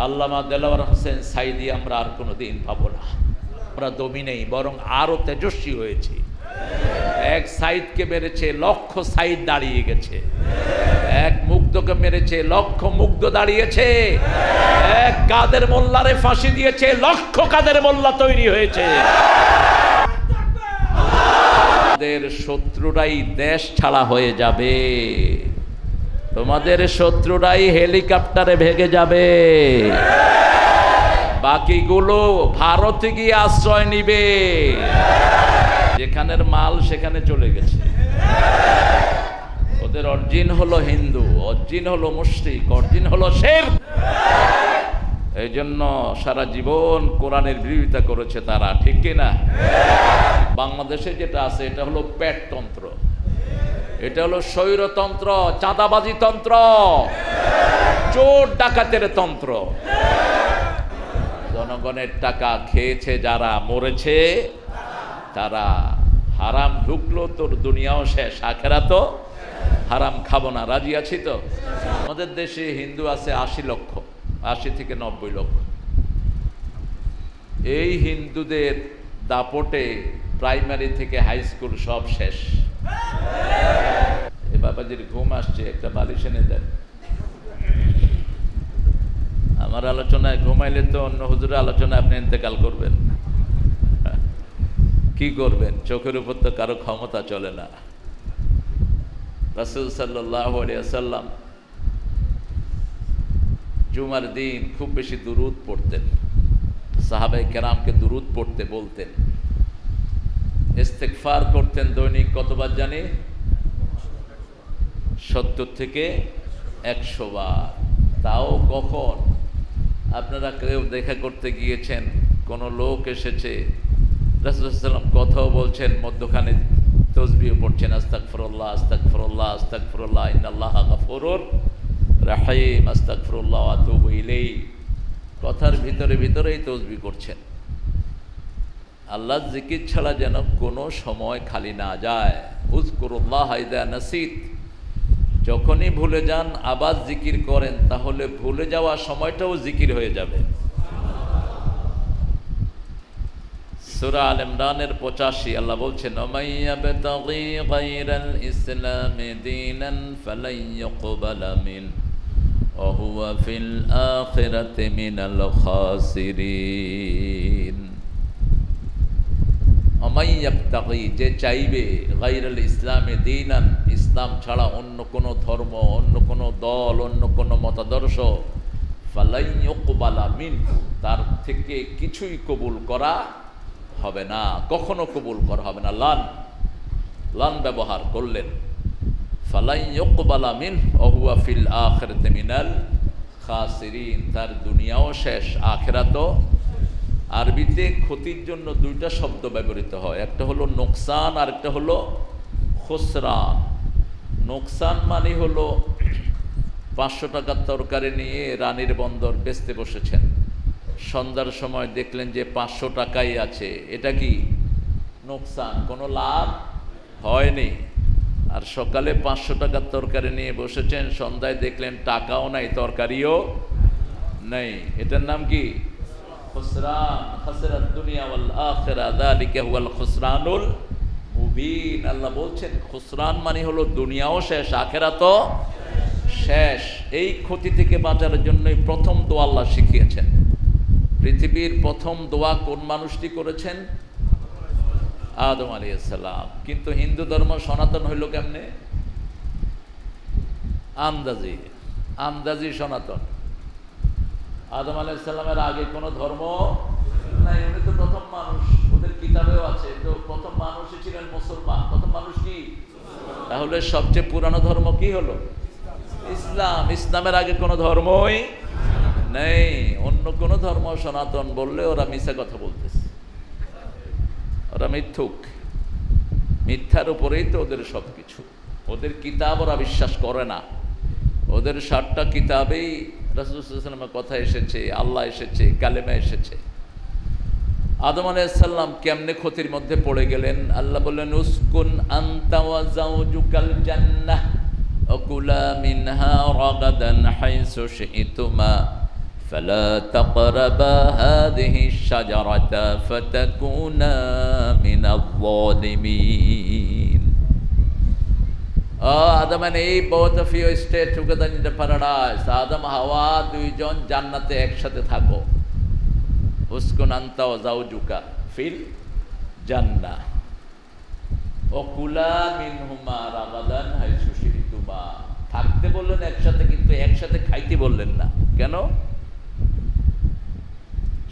আল্লামা দেলাওয়ার হোসেন সাইদি আমরা আর কোনোদিন পাবো না। আমরা দমি নেই, বরং আরো তেজস্বী হয়েছি। এক সাইদকে মেরেছে লক্ষ সাইদ দাঁড়িয়ে গেছে, এক মুগ্ধকে মেরেছে লক্ষ মুগ্ধ দাঁড়িয়েছে, এক কাদের মোল্লারে ফাঁসি দিয়েছে লক্ষ কাদের মোল্লা তৈরি হয়েছে। তোমাদের শত্রুরাই দেশ ছাড়া হয়ে যাবে, তোমাদের শত্রুরাই হেলিকপ্টারে ভেগে যাবে, বাকিগুলো ভারতে গিয়ে আশ্রয় নিবে। যেখানের মাল সেখানে চলে গেছে। ওদের অরিজিন হলো হিন্দু, অরিজিন হলো মুশরিক, অরিজিন হলো শিরক। এই জন্য সারা জীবন কোরআনের বিরোধিতা করেছে তারা, ঠিক কিনা? বাংলাদেশে যেটা আছে এটা হলো পেটতন্ত্র, এটা হলো স্বৈরতন্ত্র, চাঁদাবাজি তন্ত্র, চোর ডাকাতের তন্ত্র। জনগণের টাকা খেয়েছে যারা, মরেছে তারা। হারাম ঢুকলো তোর দুনিয়াও শেষ, আখেরাতও হারাম খাবো না। রাজি আছি তো? আমাদের দেশে হিন্দু আছে 80 লক্ষ, 80 থেকে 90 লক্ষ। এই হিন্দুদের দাপটে প্রাইমারি থেকে হাই স্কুল সব শেষ। এ বাবাজির ঘুম আসছে, একটা বালিশ এনে দেন। আমার আলোচনায় ঘুমাইলে তো অন্য হুজুরের আলোচনায় আপনি ইন্তেকাল করবেন, কি করবেন? চোখের উপর তো কারো ক্ষমতা চলে না। রাসূল সাল্লাল্লাহু আলাইহি ওয়াসাল্লাম জুমার দিন খুব বেশি দুরূদ পড়তেন, সাহাবায়ে কেরামকে দুরূদ পড়তে বলতেন, ইস্তিগফার করতেন দৈনিক কতবার জানি? 70 থেকে 100 বার। তাও কখন? আপনারা কেউ দেখা করতে গিয়েছেন, কোনো লোক এসেছে, রাসূল সাল্লাল্লাহু আলাইহি ওয়াসাল্লাম কথাও বলছেন, মধ্যখানে তাসবিহ পড়ছেন, আস্তাগফিরুল্লাহ আস্তাগফিরুল্লাহ আস্তাগফিরুল্লাহ ইন্নাল্লাহা গফুরুর রাহিম আস্তাগফিরুল্লাহ ওয়া আতুবু ইলাইহি। কথার ভিতরে ভিতরেই তাসবিহ করছেন। আল্লাহর জিকির ছাড়া যেন কোনো সময় খালি না যায়। উযকুরুল্লাহ ইযা নাসিত, যখনই ভুলে যান আবার জিকির করেন, তাহলে ভুলে যাওয়া সময়টাও জিকির হয়ে যাবে। সূরা আল ইমরানের 85 আল্লাহ বলছেন, ওমাইয়াবতাগি গায়রাল ইসলামি দীনান ফালাই ইউকবালা মিন ওয়া হুয়া ফিল আখিরাতি মিনাল খাসিরিন। ওমাইয়াবতাগি, যে চাইবে, গায়রাল ইসলামি দীনান, ইসলাম ছাড়া অন্য কোনো ধর্ম, অন্য কোনো দল, অন্য কোনো মতাদর্শ, ফালাই ইউকবালা মিন, তার থেকে কিছুই কবুল করা হবে না, কখনো কবুল করা হবে না। লান ব্যবহার করলেন। ফালাই ইউকবালা মিন ওয়া হুয়া ফিল আখিরাতি মিনাল খাসিরিন, তার দুনিয়াও শেষ, আখিরাতও। আরবিতে ক্ষতির জন্য দুইটা শব্দ ব্যবহৃত হয়, একটা হলো নোকসান আর একটা হলো খুসরান। নোকসান মানে হলো 500 টাকার তরকারি নিয়ে রানীর বন্দর বেচতে বসেছেন, সন্ধ্যার সময় দেখলেন যে 500 টাকাই আছে, এটা কি নোকসান, কোনো লাভ হয়নি। আর সকালে 500 টাকার তরকারি নিয়ে বসেছেন, সন্ধ্যায় দেখলেন টাকাও নাই, তরকারিও নেই, এটার নাম কি? খুসরান। খাসিরাত দুনিয়া ওয়াল আখিরা, যালিকা হুয়াল খুসরানুল মুবিন। আল্লাহ বলছেন খুসরান মানে হলো দুনিয়াও শেষ, আখিরাতও শেষ। এই ক্ষতি থেকে বাঁচার জন্যই প্রথম দোয়া আল্লাহ শিখিয়েছেন। পৃথিবীর প্রথম দোয়া কোন মানুষটি করেছেন? আদম আলাইহিস সালাম। কিন্তু হিন্দু ধর্ম সনাতন হইল কেমনে? আন্দাজি সনাতন। আদম আলাইহিস সালামের আগে কোনো ধর্ম নাই, উনি তো প্রথম মানুষ, ওদের কিতাবেও আছে তো প্রথম মানুষই ছিলেন মুসলমান। প্রথম মানুষ কি? তাহলে সবচেয়ে পুরানো ধর্ম কি হলো? ইসলাম। ইসলামের আগে কোনো ধর্মই নেই। অন্য কোনো ধর্ম সনাতন বললে ওরা মিথ্যা কথা বলতেছে, ওরা মিথ্যুক, মিথ্যার উপরেই তো ওদের সব কিছু। ওদের কিতাব ওরা বিশ্বাস করে না, ওদের 7টা কিতাবেই রাসূল সাল্লাল্লাহু আলাইহি ওয়াসাল্লামের কথা এসেছে, আল্লাহ এসেছে, কালেমা এসেছে। আদম আলাইহিস সালাম কেমনে ক্ষতির মধ্যে পড়ে গেলেন? আল্লাহ বললেন, উসকুন আনতা ওয়া যাওজুকাল জান্নাহ ওয়া কুলা মিনহা রাগাদান হাইসু শি'তুমা فلا تقربا هذه الشجرة فتكونا من الظالمين. Adam and Eve, both of you stay together in the paradise. Adam, Hawa, দুইজন জান্নাতে একসাথে থাকো। উসকুন আনতা ওয়া যাওজুকা ফিল জান্নাহ। ওকুলা মিনহুমা রাগাদান হাইসু শি'তুমা। থাকতে বললেন একসাথে, কিন্তু একসাথে খাইতে বললেন না। কেন?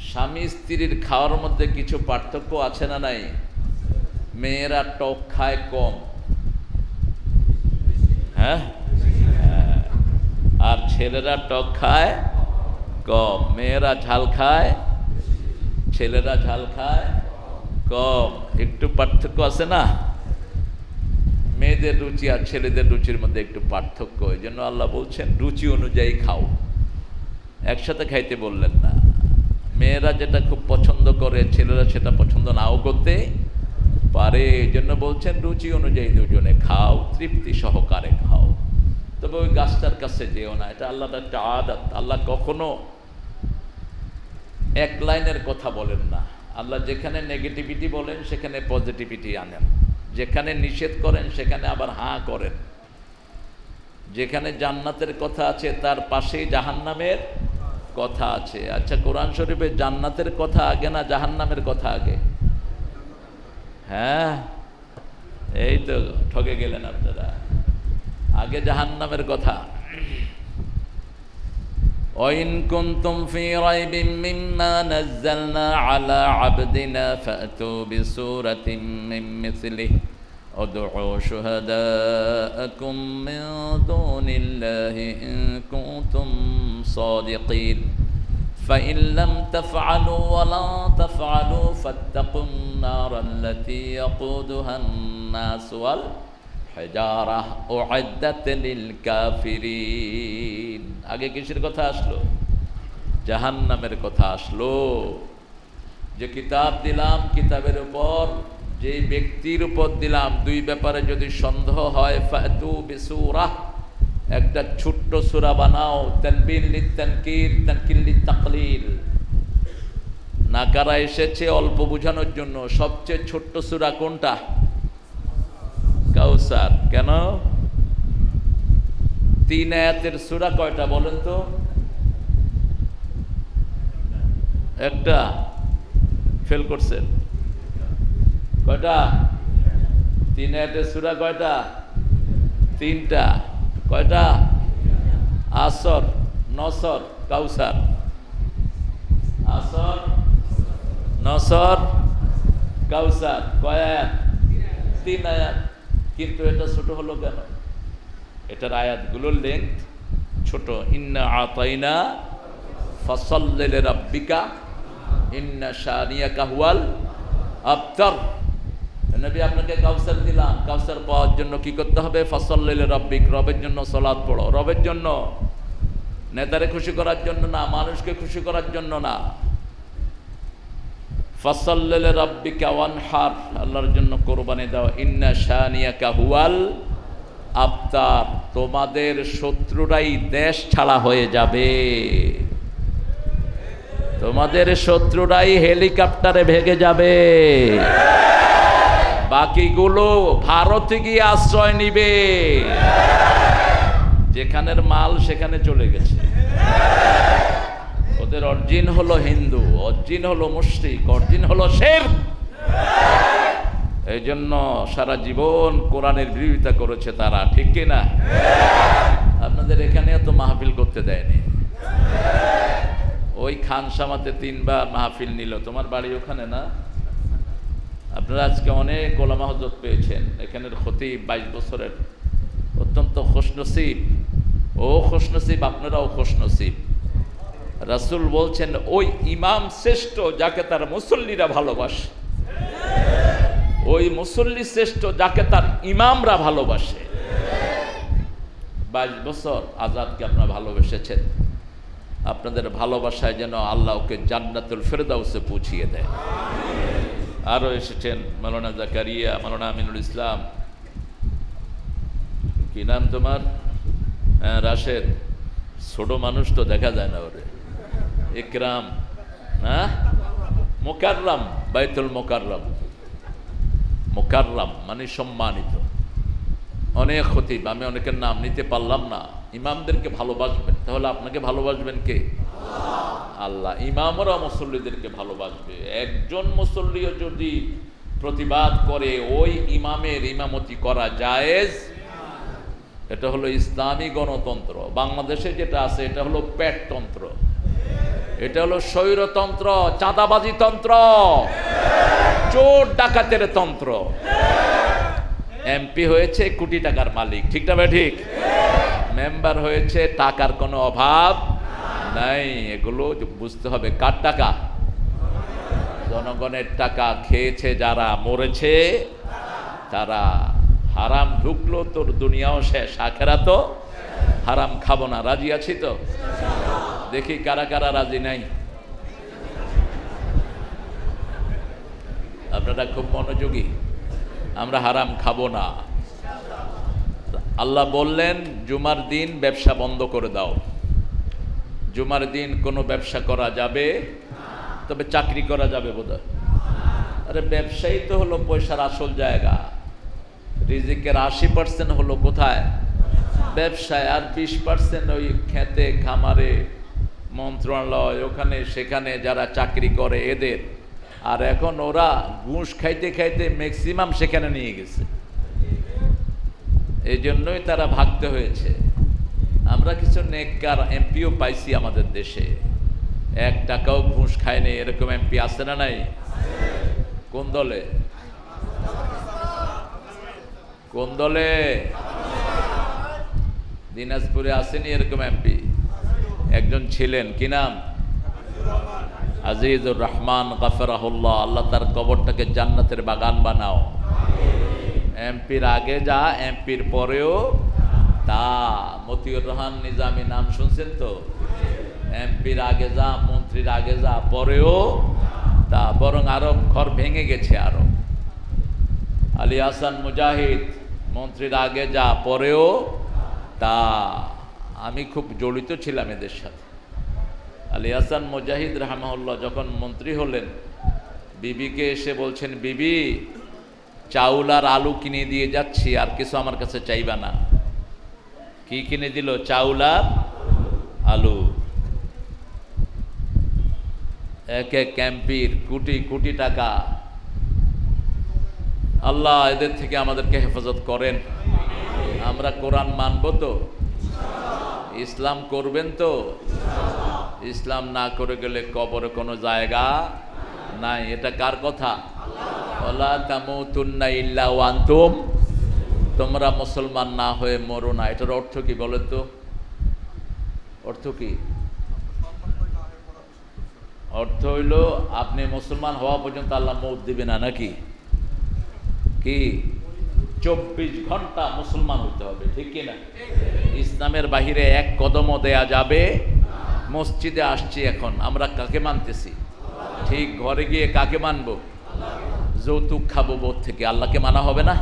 স্বামী স্ত্রীর খাওয়ার মধ্যে কিছু পার্থক্য আছে না নাই? মেয়েরা টক খায় কম, হ্যাঁ, আর ছেলেরা টক খায় কম। মেয়েরা ঝাল খায়, ছেলেরা ঝাল খায় কম। একটু পার্থক্য আছে না? মেয়েদের রুচি আর ছেলেদের রুচির মধ্যে একটু পার্থক্য। এই জন্য আল্লাহ বলছেন রুচি অনুযায়ী খাও, একসাথে খাইতে বললেন না। মেয়েরা যেটা খুব পছন্দ করে, ছেলেরা সেটা পছন্দ নাও করতে পারে। এই জন্য বলছেন রুচি অনুযায়ী দুজনে খাও, তৃপ্তি সহকারে খাও। তবে ওই গাছটার কাছে যেও না, এটা আল্লাহর একটা আদত। আল্লাহ কখনো এক লাইনের কথা বলেন না। আল্লাহ যেখানে নেগেটিভিটি বলেন সেখানে পজিটিভিটি আনেন, যেখানে নিষেধ করেন সেখানে আবার হাঁ করেন। যেখানে জান্নাতের কথা আছে তার পাশেই জাহান্নামের কথা আছে। আচ্ছা, কোরআন শরীফে জান্নাতের কথা আগে না জাহান্নামের কথা আগে? হ্যাঁ, এই তো ঠকে গেলেন আপনারা। আগে জাহান্নামের কথা। وَإِن كُنتُمْ فِي رَيْبٍ مِّمَّا نَزَّلْنَا عَلَى عَبْدِنَا فَأْتُوا بِسُورَةٍ مِّن مِّثْلِهِ وَادْعُوا شُهَدَاءَكُم مِّن دُونِ اللَّهِ إِن كُنتُمْ صَادِقِينَ فَإِن لَّمْ تَفْعَلُوا وَلَن تَفْعَلُوا فَاتَّقُوا النَّارَ الَّتِي وَقُودُهَا النَّاسُ وَالْحِجَارَةُ أُعِدَّتْ لِلْكَافِرِينَ। আগে কিসের কথা আসলো? জাহান্নামের কথা আসলো। যে কিতাব দিলাম, কিতাবের উপর, যে ব্যক্তির উপর দিলাম, দুই ব্যাপারে যদি সন্দেহ হয়, ফাতু বিসূরাহ, একটা ছোট্ট সূরা বানাও। তানবিন লিতানকির, তানকির লিতাকলিল। নাকারা এসেছে অল্প বোঝানোর জন্য। সবচেয়ে ছোট্ট সূরা কোনটা? কাউসার। কেন? 3 আয়াতের সূরা কয়টা বলেন তো? একটা। ফেল করছেন। কয়টা? 3 আয়াতের সূরা কয়টা? 3টা। কয়টা? আসর, নসর, কাউসার। আসর, নসর, কাউসার। কয় আয়াত? 3 আয়াত। কিন্তু এটা ছোট হলো কেন? এটার আয়াতগুলোর লেন্থ ছোট। ইন্না আতাইনা ফাসাল্লি লিরাব্বিকা ইন্না শানিয়াকা হুয়াল আবতার। নবী, আপনাকে কাউসার দিলাম। কাউসার পাওয়ার জন্য কি করতে হবে? ফাসাল্লি লিরাব্বিক, রবের জন্য সালাত পড়ো। রবের জন্য, নেতারে খুশি করার জন্য না, মানুষকে খুশি করার জন্য না। ফাসাল্লি লিরাব্বিকা ওয়ানহার, আল্লাহর জন্য কোরবানি দাও। ইন্না শানিয়াকা হুয়াল আবতার, তোমাদের শত্রুরাই দেশ ছাড়া হয়ে যাবে। তোমাদের শত্রুরাই হেলিকপ্টারে ভেগে যাবে। বাকিগুলো ভারতে গিয়ে আশ্রয় নিবে। যেখানের মাল সেখানে চলে গেছে। ওদের অরিজিন হলো হিন্দু, অরিজিন হলো মুশরিক, অরিজিন হলো শিরক। এই জন্য সারা জীবন কোরআনের বিরোধিতা করেছে তারা, ঠিক কিনা? আপনাদের এখানে তো মাহফিল করতে দেয়নি। ওই খানসামাতে 3 বার মাহফিল নিল। তোমার বাড়ি ওখানে না? আপনারা আজকে অনেক ওলামা হযরত পেয়েছেন। এখানের খতিব 22 বছরের, অত্যন্ত খুশনসিব। ও খুশনসিব, আপনারাও খুশনসিব। রাসূল বলছেন ওই ইমাম শ্রেষ্ঠ যাকে তার মুসল্লিরা ভালোবাসে। ওই মুসল্লি শ্রেষ্ঠ যাকে তার ইমামরা ভালোবাসে। 22 বছর আজাদকে আপনারা ভালোবেসেছেন। আপনাদের ভালোবাসায় যেন আল্লাহ ওকে জান্নাতুল ফেরদাউসে পৌঁছিয়ে দেয়। আরও এসেছেন মাওলানা জাকারিয়া, মাওলানা আমিনুল ইসলাম, কি নাম তোমার? রাশেদ। ছোট মানুষ তো দেখা যায় না ওরে। ইকরাম, হ্যাঁ, মুকাররম, বাইতুল মুকাররম। মুকাররম মানে সম্মানিত। অনেক খতিব, আমি অনেকের নাম নিতে পারলাম না, ইমামদেরকে ভালোবাসবেন, তাহলে আপনাকে ভালোবাসবেন কে? আল্লাহ। ইমামরা মুসল্লিদেরকে ভালোবাসবে। একজন মুসল্লিও যদি প্রতিবাদ করে ওই ইমামের ইমামতি করা জায়েজ। এটা হলো ইসলামী গণতন্ত্র। বাংলাদেশে যেটা আছে এটা হলো পেটতন্ত্র, এটা হলো স্বৈরতন্ত্র, চাঁদাবাজি তন্ত্র, চোর ডাকাতের তন্ত্র। এমপি হয়েছে কোটি টাকার মালিক, ঠিক না ভাই? ঠিক। মেম্বার হয়েছে, টাকার কোনো অভাব নাই। এগুলো বুঝতে হবে কার টাকা? জনগণের টাকা খেয়েছে যারা, মরেছে তারা। হারাম ঢুকলো তোর দুনিয়াও শেষ, আখেরাত হারাম খাবো না। রাজি আছি তো? দেখি কারা কারা রাজি নাই। আপনারা খুব মনোযোগী। আমরা হারাম খাবো না। আল্লাহ বললেন জুমার দিন ব্যবসা বন্ধ করে দাও। জুমার দিন কোনো ব্যবসা করা যাবে, তবে চাকরি করা যাবে বোধহয়। আরে ব্যবসায়ী তো হলো পয়সার আসল জায়গা। রিজিকের 80% হলো কোথায়? ব্যবসায়। আর 20% ওই খেতে খামারে, মন্ত্রণালয়, ওখানে সেখানে যারা চাকরি করে এদের। আর এখন ওরা ঘুষ খাইতে খাইতে ম্যাক্সিমাম সেখানে নিয়ে গেছে। এই জন্যই তারা ভাগতে হয়েছে। আমরা কিছু নেককার এমপিও পাইছি আমাদের দেশে, 1 টাকাও ঘুষ খায়নি। এরকম এমপি আছে না নাই? কোন দলে? কোন দলে? দিনাজপুরে আসেনি এরকম এমপি? একজন ছিলেন, কি নাম? আজিজুর রহমান গাফরাহুল্লাহ। আল্লাহ তার কবরটাকে জান্নাতের বাগান বানাও। এমপির আগে যা, এমপির পরেও তা। মতিউর রহমান নিজামী নাম শুনছেন তো? এমপির আগে যা, মন্ত্রীর আগে যা, পরেও তা। বরং আরো ঘর ভেঙে গেছে আরো। আলী হাসান মুজাহিদ, মন্ত্রীর আগে যা, পরেও তা। আমি খুব জড়িত ছিলাম এদের সাথে। আলী হাসান মুজাহিদ রাহমাহুল্লাহ যখন মন্ত্রী হলেন, বিবিকে এসে বলছেন, বিবি চাউল আর আলু কিনে দিয়ে যাচ্ছি, আর কিছু আমার কাছে চাইবা না। কি কিনে দিল? চাউল আর আলু। এক এক ক্যাম্পির কোটি কোটি টাকা। আল্লাহ এদের থেকে আমাদেরকে হেফাজত করেন। আমরা কোরআন মানব তো? ইসলাম করবেন তো? ইসলাম না করে গেলে কবরে কোনো জায়গা নাই। এটা কার কথা? ওয়ালা তামুতুন্না ইল্লা ওয়া আনতুম, তোমরা মুসলমান না হয়ে মরো না। এটার অর্থ কি বলেন তো? অর্থ কি? অর্থ হইল আপনি মুসলমান হওয়া পর্যন্ত আল্লাহ মউত দিবে না, নাকি? কি 24 ঘন্টা মুসলমান হতে হবে, ঠিক কিনা? ইসলামের বাহিরে এক কদমও দেয়া যাবে। মসজিদে আসছি এখন, আমরা কাকে মানতেছি? ঠিক ঘরে গিয়ে কাকে মানবো? যৌতুক খাবো বোধ থেকে, আল্লাহকে মানা হবে না।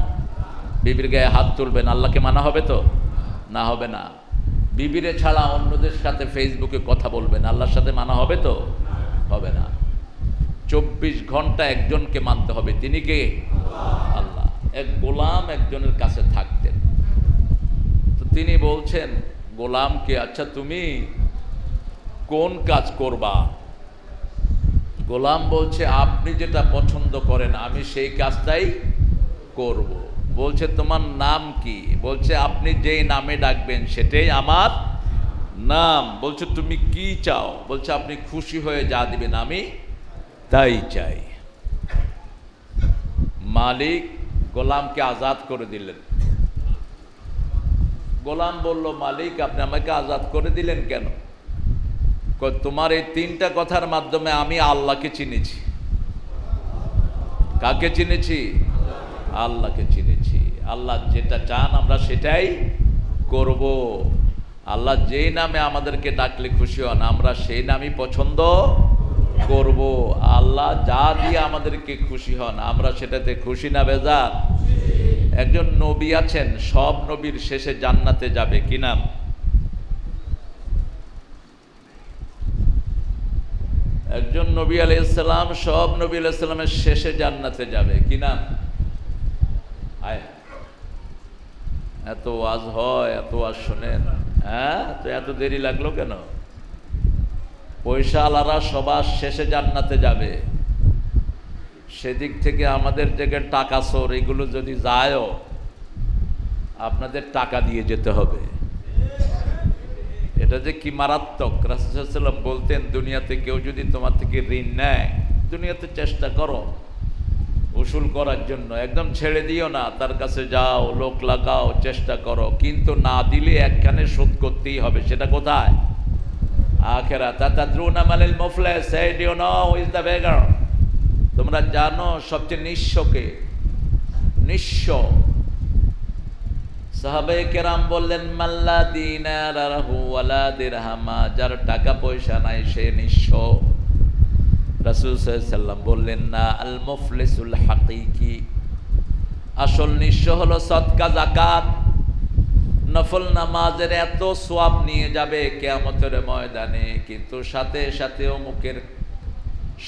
বিবির গায়ে হাত তুলবেন, আল্লাহকে মানা হবে তো? না, হবে না। বিবিরে ছাড়া অন্যদের সাথে ফেসবুকে কথা বলবেন, আল্লাহর সাথে মানা হবে তো? হবে না। 24 ঘন্টা একজনকে মানতে হবে। তিনি কে? আল্লাহ। এক গোলাম একজনের কাছে থাকতেন, তো তিনি বলছেন গোলামকে, আচ্ছা তুমি কোন কাজ করবা? গোলাম বলছে, আপনি যেটা পছন্দ করেন আমি সেই কাজটাই করব। বলছে তোমার নাম কি? বলছে আপনি যেই নামে ডাকবেন সেটাই আমার নাম। বলছে তুমি কি চাও? বলছে আপনি খুশি হয়ে যা দিবেন আমি তাই চাই। মালিক গোলামকে আজাদ করে দিলেন। গোলাম বলল, মালিক আপনি আমাকে আজাদ করে দিলেন কেন? তোমার এই 3টা কথার মাধ্যমে আমি আল্লাহকে চিনেছি। কাকে চিনেছি? আল্লাহকে চিনেছি। আল্লাহ যেটা চান আমরা সেটাই করব। আল্লাহ যেই নামে আমাদেরকে ডাকলে খুশি হন আমরা সেই নামই পছন্দ করব। আল্লাহ যা দিয়ে আমাদেরকে খুশি হন আমরা সেটাতে খুশি না বেজার? একজন নবী আছেন, সব নবীর শেষে জান্নাতে যাবে, কি নাম? একজন নবী আলাইহিস সালাম, সব নবী আলাইহিস সালামের শেষে জান্নাতে যাবে, কি নাম? আয়, এত ওয়াজ হয়, এত ওয়াজ শোনেন, হ্যাঁ, তো এত দেরি লাগলো কেন? পয়সা আলারা সবার শেষে জান্নাতে যাবে। সেদিক থেকে আমাদের থেকে টাকা চোর এগুলো যদি যায়ও, আপনাদের টাকা দিয়ে যেতে হবে। এটা যে কি মারাত্মক! রাসূল সাল্লাল্লাহু আলাইহি ওয়াসাল্লাম বলতেন, দুনিয়াতে কেউ যদি তোমার থেকে ঋণ নেয়, দুনিয়াতে চেষ্টা করো উসুল করার জন্য, একদম ছেড়ে দিও না, তার কাছে যাও, লোক লাগাও, চেষ্টা করো, কিন্তু না দিলে একখানে শোধ করতেই হবে। সেটা কোথায়? আখিরাত। তাতাদরুনা মালিল মুফলিস, do you know who is the beggar? তোমরা জানো সবচেয়ে নিঃস্বকে? নিঃস্ব। সাহাবায়ে কেরাম বললেন, মাল্লা দিনার লাহু ওয়ালা দিরহামা, যার টাকা পয়সা নাই সে নিঃস্ব। রাসূল সাল্লাল্লাহু আলাইহি ওয়াসাল্লাম বললেন, না, আল মুফলিসুল হাকিকি, আসল নিঃস্ব হলো সদকা যাকাত নফল নামাজের এত সওয়াব নিয়ে যাবে কিয়ামতের ময়দানে, কিন্তু সাথে সাথে অমুকের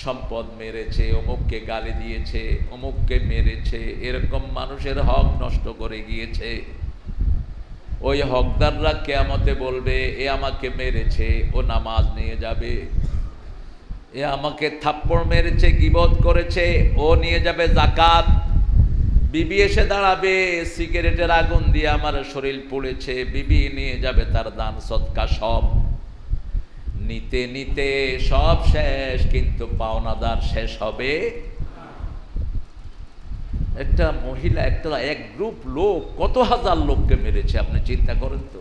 সম্পদ মেরেছে, অমুককে গালি দিয়েছে, অমুককে মেরেছে, এরকম মানুষের হক নষ্ট করে গিয়েছে। ওই হকদাররা কিয়ামতে বলবে, এ আমাকে মেরেছে, ও নামাজ নিয়ে যাবে। এ আমাকে থাপ্পড় মেরেছে, গীবত করেছে, ও নিয়ে যাবে যাকাত। বিবি এসে দাঁড়াবে, সিগারেটের আগুন দিয়ে আমার শরীর পুড়েছে, বিবি নিয়ে যাবে তার দান সদকা সব। নিতে নিতে সব শেষ, কিন্তু পাওনাদার শেষ হবে। একটা মহিলা, এক গ্রুপ লোক কত হাজার লোককে মেরেছে, আপনি চিন্তা করেন তো।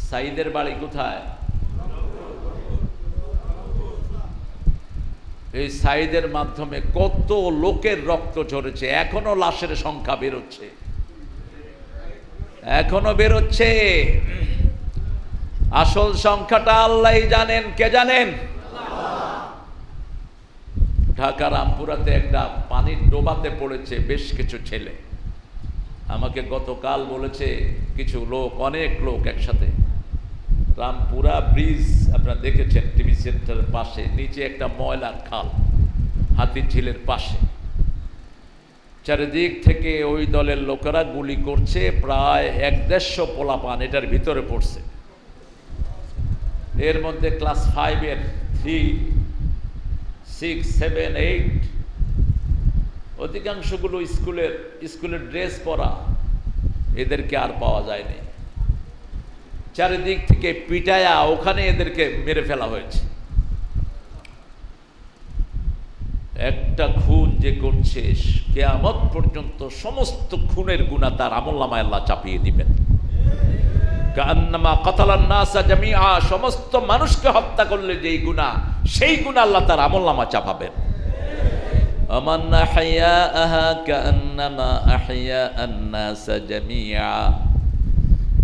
সাইদের বাড়ি কোথায়? এই সাইদের মাধ্যমে কত লোকের রক্ত ঝরেছে, এখনো লাশের সংখ্যা বেরোচ্ছে, এখনো বেরোচ্ছে। আসল সংখ্যাটা আল্লাহই জানেন। কে জানেন? ঢাকা রামপুরাতে একটা পানির ডোবাতে পড়েছে বেশ কিছু ছেলে। আমাকে গতকাল বলেছে কিছু লোক, অনেক লোক একসাথে, রামপুরা ব্রিজ আপনারা দেখেছেন টিভি সেন্টারের পাশে, নিচে একটা ময়লার খাল, হাতির ঝিলের পাশে। চারিদিক থেকে ওই দলের লোকেরা গুলি করছে, প্রায় 150 পোলাপান এটার ভিতরে পড়ছে। এর মধ্যে ক্লাস 5-এর 3, 6, 7, 8, অধিকাংশগুলো স্কুলের ড্রেস পরা, এদেরকে আর পাওয়া যায়নি। চারিদিক থেকে পিটায়া ওখানে এদেরকে মেরে ফেলা হয়েছে। একটা খুন যে করছে, কিয়ামত পর্যন্ত সমস্ত খুনের গুনাহ তার আমলনামায় আল্লাহ চাপিয়ে দিবেন। কান্নামা কাতালান নাসা জামিআ, সমস্ত মানুষকে হত্যা করলে যেই গুনাহ, সেই গুনাহ আল্লাহ তার আমলনামা চাপাবেন। আমান আহইয়াহা কান্নামা আহইয়া আন-নাসা জামিআ,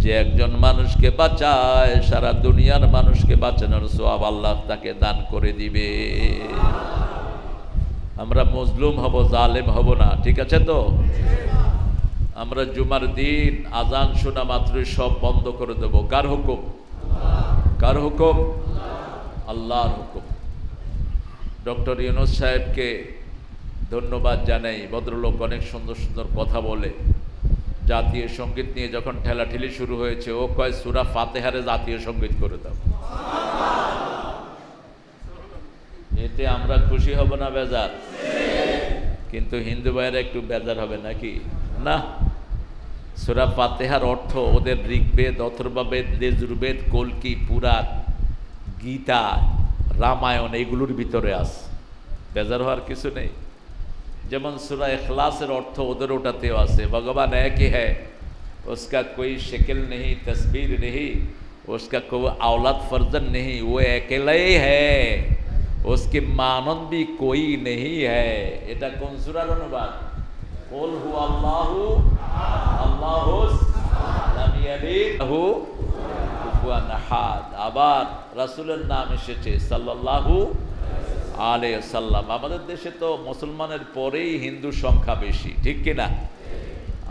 যে একজন মানুষকে বাঁচায়, সারা দুনিয়ার মানুষকে বাঁচানোর সওয়াব আল্লাহ তাকে দান করে দিবে। আমরা মজলুম হব, জালেম হব না, ঠিক আছে তো? আমরা জুমার দিন আজান শোনা মাত্রই সব বন্ধ করে দেব। কার হুকুম? কার হুকুম? আল্লাহর হুকুম। ডক্টর ইউনূস সাহেবকে ধন্যবাদ জানাই, ভদ্রলোক অনেক সুন্দর সুন্দর কথা বলে। জাতীয় সঙ্গীত নিয়ে যখন ঠেলাঠেলি শুরু হয়েছে, ও কয় সূরা ফাতিহারে জাতীয় সঙ্গীত করে দাও। এতে আমরা খুশি হব না বেজার? কিন্তু হিন্দু ভাইয়েরা একটু বেজার হবে নাকি? না, সূরা ফাতিহার অর্থ ওদের ঋগ্বেদ, অথর্ববেদ, যজুর্বেদ, কল্কি, পুরাণ, গীতা, রামায়ণ এগুলোর ভিতরে আছে, বেজার হওয়ার কিছু নেই। যেমন সূরা ইখলাসের অর্থ ওদের ওটাতেও আছে, ভগবান একই হ্যায়, उसका कोई शक्ल नहीं, तस्वीर नहीं, उसका कोई औलाद फर्जन नहीं, वो अकेला ही है, उसके मानंद भी कोई नहीं है। এটা কোন সূরার অনুবাদ? কুল হু আল্লাহু আল্লাহুস লাম ইয়ালিদ লাহু কুফুয়ান আহাদ। আবার রাসূলের নাম এসেছে সাল্লাল্লাহু আলাইহি ওয়াসাল্লাম। আমাদের দেশে তো মুসলমানের পরেই হিন্দুর সংখ্যা বেশি, ঠিক কি না?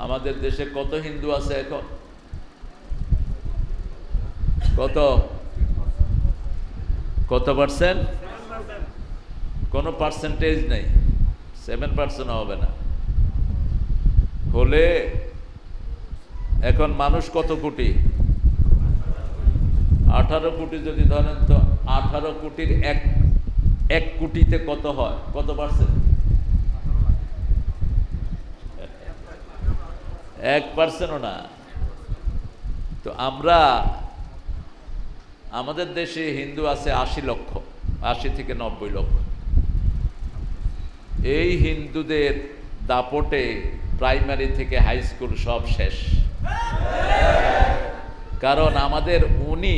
আমাদের দেশে কত হিন্দু আছে এখন? কত? কত পার্সেন্ট? কোনো পার্সেন্টেজ নেই, 7% হবে না। হলে এখন মানুষ কত কোটি? 18 কোটি যদি ধরেন, তো 18 কোটির এক কোটিতে কত হয়? কত পার্সেন্ট? 1%ও না। তো আমরা, আমাদের দেশে হিন্দু আছে 80 লক্ষ, 80 থেকে 90 লক্ষ। এই হিন্দুদের দাপটে প্রাইমারি থেকে হাই স্কুল সব শেষ। কারণ আমাদের উনি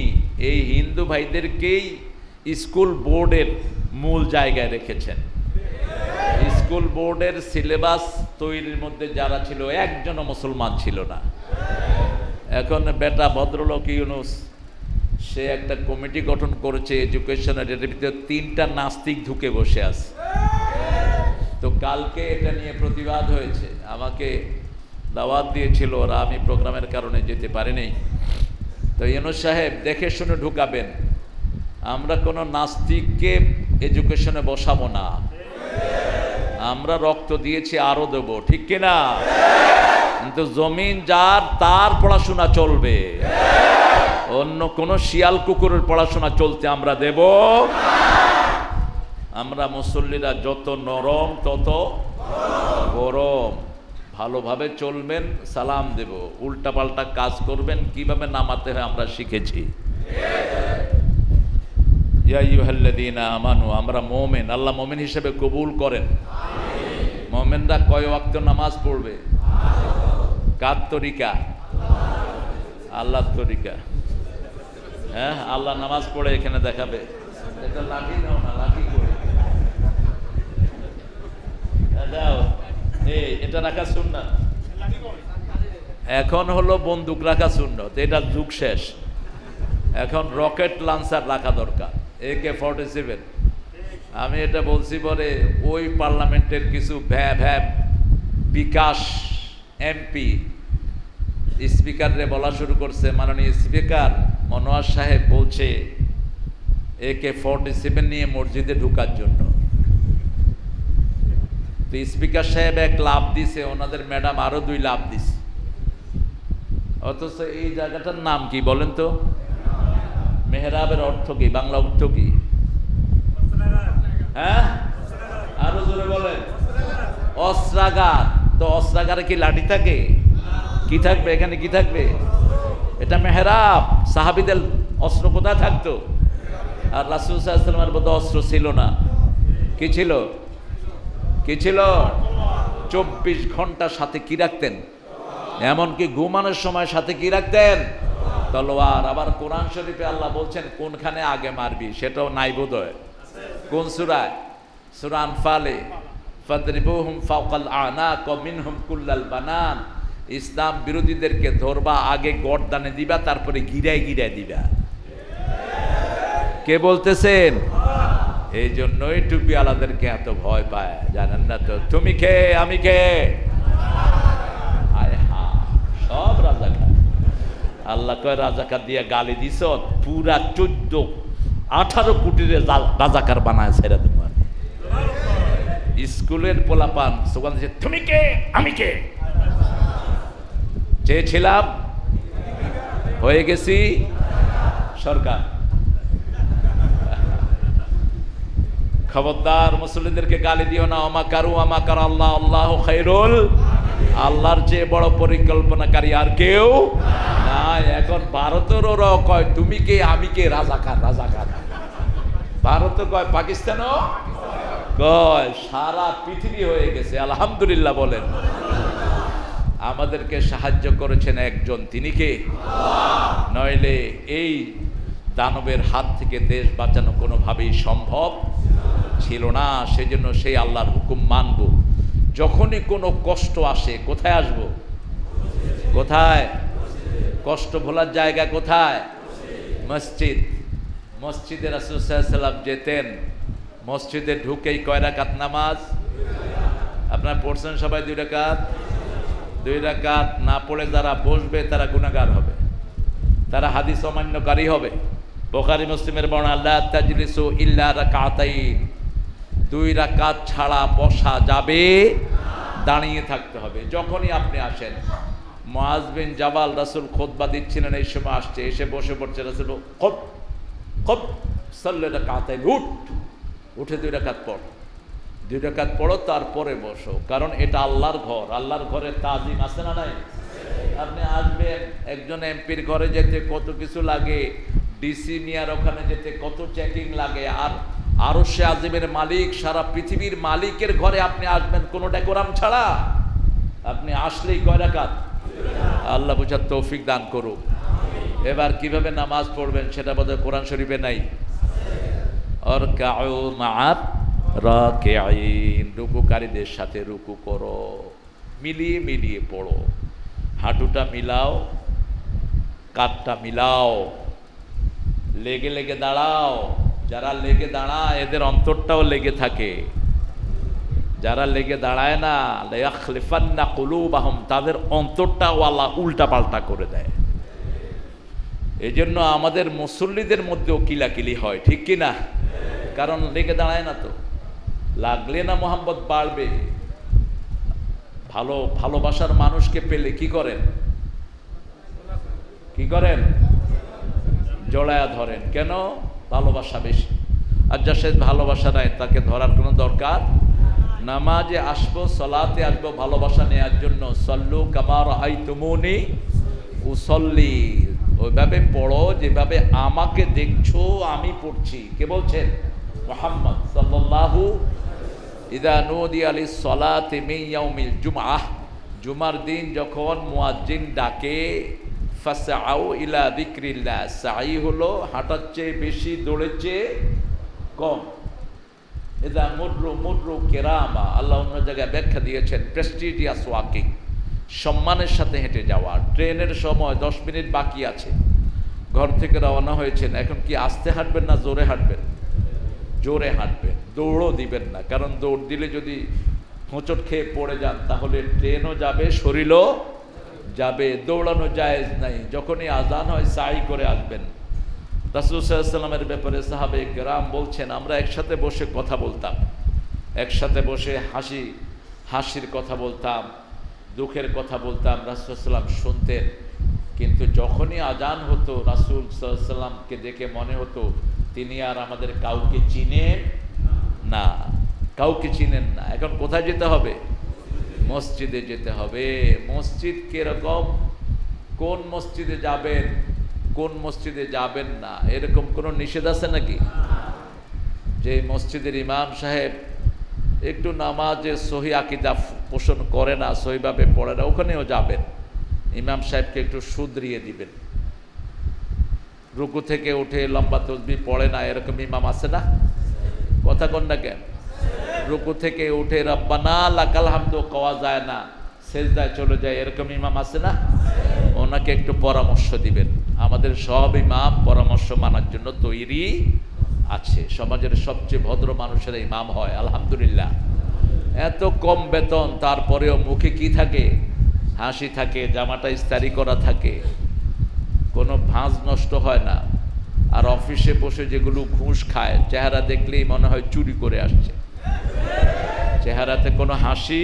এই হিন্দু ভাইদেরকেই স্কুল বোর্ডের মূল জায়গায় রেখেছেন। স্কুল বোর্ডের সিলেবাস তৈরির মধ্যে যারা ছিল, একজনও মুসলমান ছিল না। এখন বেটা ভদ্রলোক ইউনুস, সে একটা কমিটি গঠন করেছে এডুকেশনের, এর ভিতরে 3টা নাস্তিক ঢুকে বসে আছে। তো কালকে এটা নিয়ে প্রতিবাদ হয়েছে, আমাকে দাওয়াত দিয়েছিল ওরা, আমি প্রোগ্রামের কারণে যেতে পারিনি। তো ইউনুস সাহেব দেখে শুনে ঢুকাবেন, আমরা কোনো নাস্তিককে এডুকেশনে বসাবো না। আমরা রক্ত দিয়েছি, আরো দেবো, ঠিক কিনা? কিন্তু জমিন যার, তার পড়াশোনা চলবে, অন্য কোনো শিয়াল কুকুরের পড়াশোনা চলতে আমরা দেব। আমরা মুসল্লিরা যত নরম তত গরম। ভালোভাবে চলবেন, সালাম দেব, উল্টাপাল্টা কাজ করবেন, কিভাবে নামাতে হয় আমরা শিখেছি। ইয়া আইয়ুহাল্লাযীনা আমানু, আমরা মুমিন, আল্লাহ মুমিন হিসেবে কবুল করেন। মুমিনরা কয় ওয়াক্ত নামাজ পড়বে? কার তরিকা? আল্লাহর তরিকা। হ্যাঁ, আল্লাহ নামাজ পড়ে এখানে দেখাবে। এটা লাঠি নাও না, লাঠি করে দাও। এটা রাখা সুন্নাত। এখন হলো বন্দুক রাখা সুন্নাত, এটা যুগ শেষ। এখন রকেট লঞ্চার রাখা দরকার, AK-47। আমি এটা বলছি পরে, ওই পার্লামেন্টের কিছু ভ্যাব বিকাশ MP স্পিকারে বলা শুরু করছে, মাননীয় স্পিকার মনোয়ার সাহেব বলছে AK-47 নিয়ে মসজিদে ঢুকার জন্য। তো স্পিকার সাহেব এক লাভ দিছে, ওনাদের ম্যাডাম আরো 2 লাভ দিছে। অথচ এই জায়গাটার নাম কি বলেন তো? মেহরাবের অর্থ কি? বাংলা অর্থ কি? হ্যাঁ, আরো জোরে বলেন। অস্ত্রাগার। তো অস্ত্রাগারে কি লাঠি থাকে? কি থাকবে এখানে? কি থাকবে? এটা মেহরাব। সাহাবীদের অস্ত্র কোথায় থাকতো? আর রাসূল সাল্লাল্লাহু আলাইহি ওয়াসাল্লামের মধ্যে অস্ত্র ছিল না। কি ছিল? কি ছিল? 24 ঘন্টা সাথে কি রাখতেন? এমনকি ঘুমানোর সময় সাথে কি রাখতেন? তলোয়ার। আবার কোরআন শরীফে আল্লাহ বলছেন কোনখানে আগে মারবি, সেটাও নাই বোধহয়। কোন সূরায়? সূরা আনফালে, ফাদরিবুহুম ফাওকাল আনাক ওয়া মিনহুম কুল্লাল বানান। ইসলাম বিরোধীদেরকে ধরবা, আগে গর্দানে দিবা, তারপরে গিরায় গিরায় দিবা। কে বলতেছেন? এই জন্যই টুপি আলাদেরকে এত ভয় পায়, জানেন না তো? তুমি কে, আমি কে? আয় হা, সব রাজাকার। আল্লাহ কয় রাজাকার দিয়ে গালি দিছ, পুরা 18 কোটির রাজাকার বানায় ছেড়ে তোমার। স্কুলের পোলাপান সোগান দিচ্ছে, তুমি কে, আমি কে? চেয়েছিলাম, হয়ে গেছি সরকার। খবরদার মুসলিমদেরকে গালি দিও না। আমাকারু আমাকার আল্লাহ, আল্লাহু খায়রুল। আল্লাহর চেয়ে বড় পরিকল্পনাকারী আর কেউ নাই। এখন ভারতেরও কয় তুমি কে, আমি কে, রাজাকার রাজাকার। ভারত কয়, পাকিস্তানও কয়, সারা পৃথিবী হয়ে গেছে। আলহামদুলিল্লাহ বলেন। আমাদেরকে সাহায্য করেছেন একজন, তিনি কে? নইলে এই দানবের হাত থেকে দেশ বাঁচানো কোনোভাবেই সম্ভব ছিল না। সেজন্য সেই আল্লাহর হুকুম মানব। যখনই কোনো কষ্ট আসে, কোথায় আসবো? কোথায়? কষ্ট ভোলার জায়গা কোথায়? মসজিদ। মসজিদে রাসূল সাল্লাল্লাহু আলাইহি ওয়াসাল্লাম যেতেন, মসজিদে ঢুকেই কয় রাকাত নামাজ? আপনারা পড়ছেন সবাই? 2 রাকাত। 2 রাকাত না পড়ে যারা বসবে তারা গুনাহগার হবে, তারা হাদিস অমান্যকারী হবে। বুখারী মুসলিমের বর্ণনা, লা তাজলিসু ইল্লা রাকাতাইন, 2 রাকাত ছাড়া বসা যাবে, দাঁড়িয়ে থাকতে হবে। যখনই আপনি আসেন, মুআজ বিন জাবাল রাসূল খুতবা দিচ্ছিলেন, এই সময় আসছে, এসে বসে পড়ছে, রাসূল খুব খুব সাল্লি রাকাতাইন, উঠে 2 রাকাত পড়, 2 রাকাত পড়ো, তারপরে বসো, কারণ এটা আল্লাহর ঘর, আল্লাহর ঘরে তাজিম আছে না নাই? আপনি আসবেন, একজন এমপির ঘরে যেতে কত কিছু লাগে, ডিসি মিয়ার ওখানে যেতে কত চেকিং লাগে, আর আরশে আজিমের মালিক, সারা পৃথিবীর মালিকের ঘরে আপনি আসবেন কোনো ডেকোরাম ছাড়া। আপনি আসলেই কয় রাকাত? আল্লাহ বুঝার তৌফিক দান করুক। এবার কিভাবে নামাজ পড়বেন সেটা বোধহয় কোরআন শরীফে নাই। অরকাউ মা'আর রাকিঈন, রুকুকারীদের সাথে রুকু করো, মিলিয়ে মিলিয়ে পড়ো, হাঁটুটা মিলাও, কাঁধটা মিলাও, লেগে লেগে দাঁড়াও। যারা লেগে দাঁড়ায় এদের অন্তরটাও লেগে থাকে, যারা লেগে দাঁড়ায় না, লায়াখলিফান্না কুলুবাহুম, তাদের অন্তরটাও আল্লাহ উল্টা পাল্টা করে দেয়। এই জন্য আমাদের মুসল্লিদের মধ্যেও কিলাকিলি হয়, ঠিক কি না? কারণ লেগে দাঁড়ায় না, তো লাগলে না মোহাম্মত বাড়বে। ভালোবাসার মানুষকে পেলে কি করেন? কি করেন? জড়ায়া ধরেন। কেন? ভালোবাসা বেশি। আর যার সাথে ভালোবাসা নাই তাকে ধরার কোনো দরকার। নামাজে আসবো, সলাতে আসবো ভালোবাসা নেওয়ার জন্য। সল্লু কামা রাআইতুমুনি উসল্লি, ওইভাবে পড়ো যেভাবে আমাকে দেখছো আমি পড়ছি। কে বলছেন? মুহাম্মদ সাল্লাল্লাহু। ইযা নুদিয়া লিস-সালাতি মিন ইয়াউমিল জুমআহ, জুমার দিন যখন মুয়াজ্জিন ডাকে, ফাসআউ ইলা যিকরিল্লাহ, সাই হলো হাঁটার চেয়ে বেশি, দৌড়ের চেয়ে কম। ইযা মুররু কিরামা, আল্লাহ অন্য জায়গায় ব্যাখ্যা দিয়েছেন প্রেস্টিজিয়াস ওয়াকিং, সম্মানের সাথে হেঁটে যাওয়া। ট্রেনের সময় 10 মিনিট বাকি আছে, ঘর থেকে রওনা হয়েছেন, এখন কি আস্তে হাঁটবেন না জোরে হাঁটবেন? জোরে হাঁটবেন, দৌড়ও দিবেন না, কারণ দৌড় দিলে যদি হোঁচট খেয়ে পড়ে যান তাহলে ট্রেনও যাবে, শরীরও যাবে। দৌড়ানো জায়েজ নাই। যখনই আজান হয় সাই করে আসবেন। রাসূল সাল্লাল্লাহু আলাইহি ওয়াসাল্লামের ব্যাপারে সাহাবে কেরাম বলছেন, আমরা একসাথে বসে কথা বলতাম, একসাথে বসে হাসির কথা বলতাম, দুঃখের কথা বলতাম, রাসূল সাল্লাল্লাহু আলাইহি ওয়াসাল্লাম শুনতেন। কিন্তু যখনই আজান হতো রাসূল সাল্লাল্লাহু আলাইহি ওয়াসাল্লামকে দেখে মনে হতো তিনি আর আমাদের কাউকে চিনেন না, কাউকে চিনেন না। এখন কোথায় যেতে হবে? মসজিদে যেতে হবে। মসজিদ কিরকম, কোন মসজিদে যাবেন, কোন মসজিদে যাবেন না, এরকম কোনো নিষেধ আছে নাকি? যে মসজিদের ইমাম সাহেব একটু নামাজে সহি আকীদা পোষণ করে না, সহিভাবে পড়ে না, ওখানেও যাবেন, ইমাম সাহেবকে একটু শুধরিয়ে দিবেন। রুকু থেকে উঠে লম্বা তাসবিহ পড়ে না, এরকম ইমাম আছে না? কথা কন না কেন? রুকু থেকে উঠে রব্বানা লাকাল হামদু কওয়া যায় না, সেজদায় চলে যায়, এরকম ইমাম আছে না? ওনাকে একটু পরামর্শ দিবেন। আমাদের সব ইমাম পরামর্শ মানার জন্য তৈরি আছে। সমাজের সবচেয়ে ভদ্র মানুষেরা ইমাম হয়, আলহামদুলিল্লাহ। এত কম বেতন, তারপরেও মুখে কি থাকে? হাসি থাকে, জামাটা ইস্তারি করা থাকে, কোনো ভাঁজ নষ্ট হয় না। আর অফিসে বসে যেগুলো ঘুষ খায়, চেহারা দেখলেই মনে হয় চুরি করে আসছে, চেহারাতে কোনো হাসি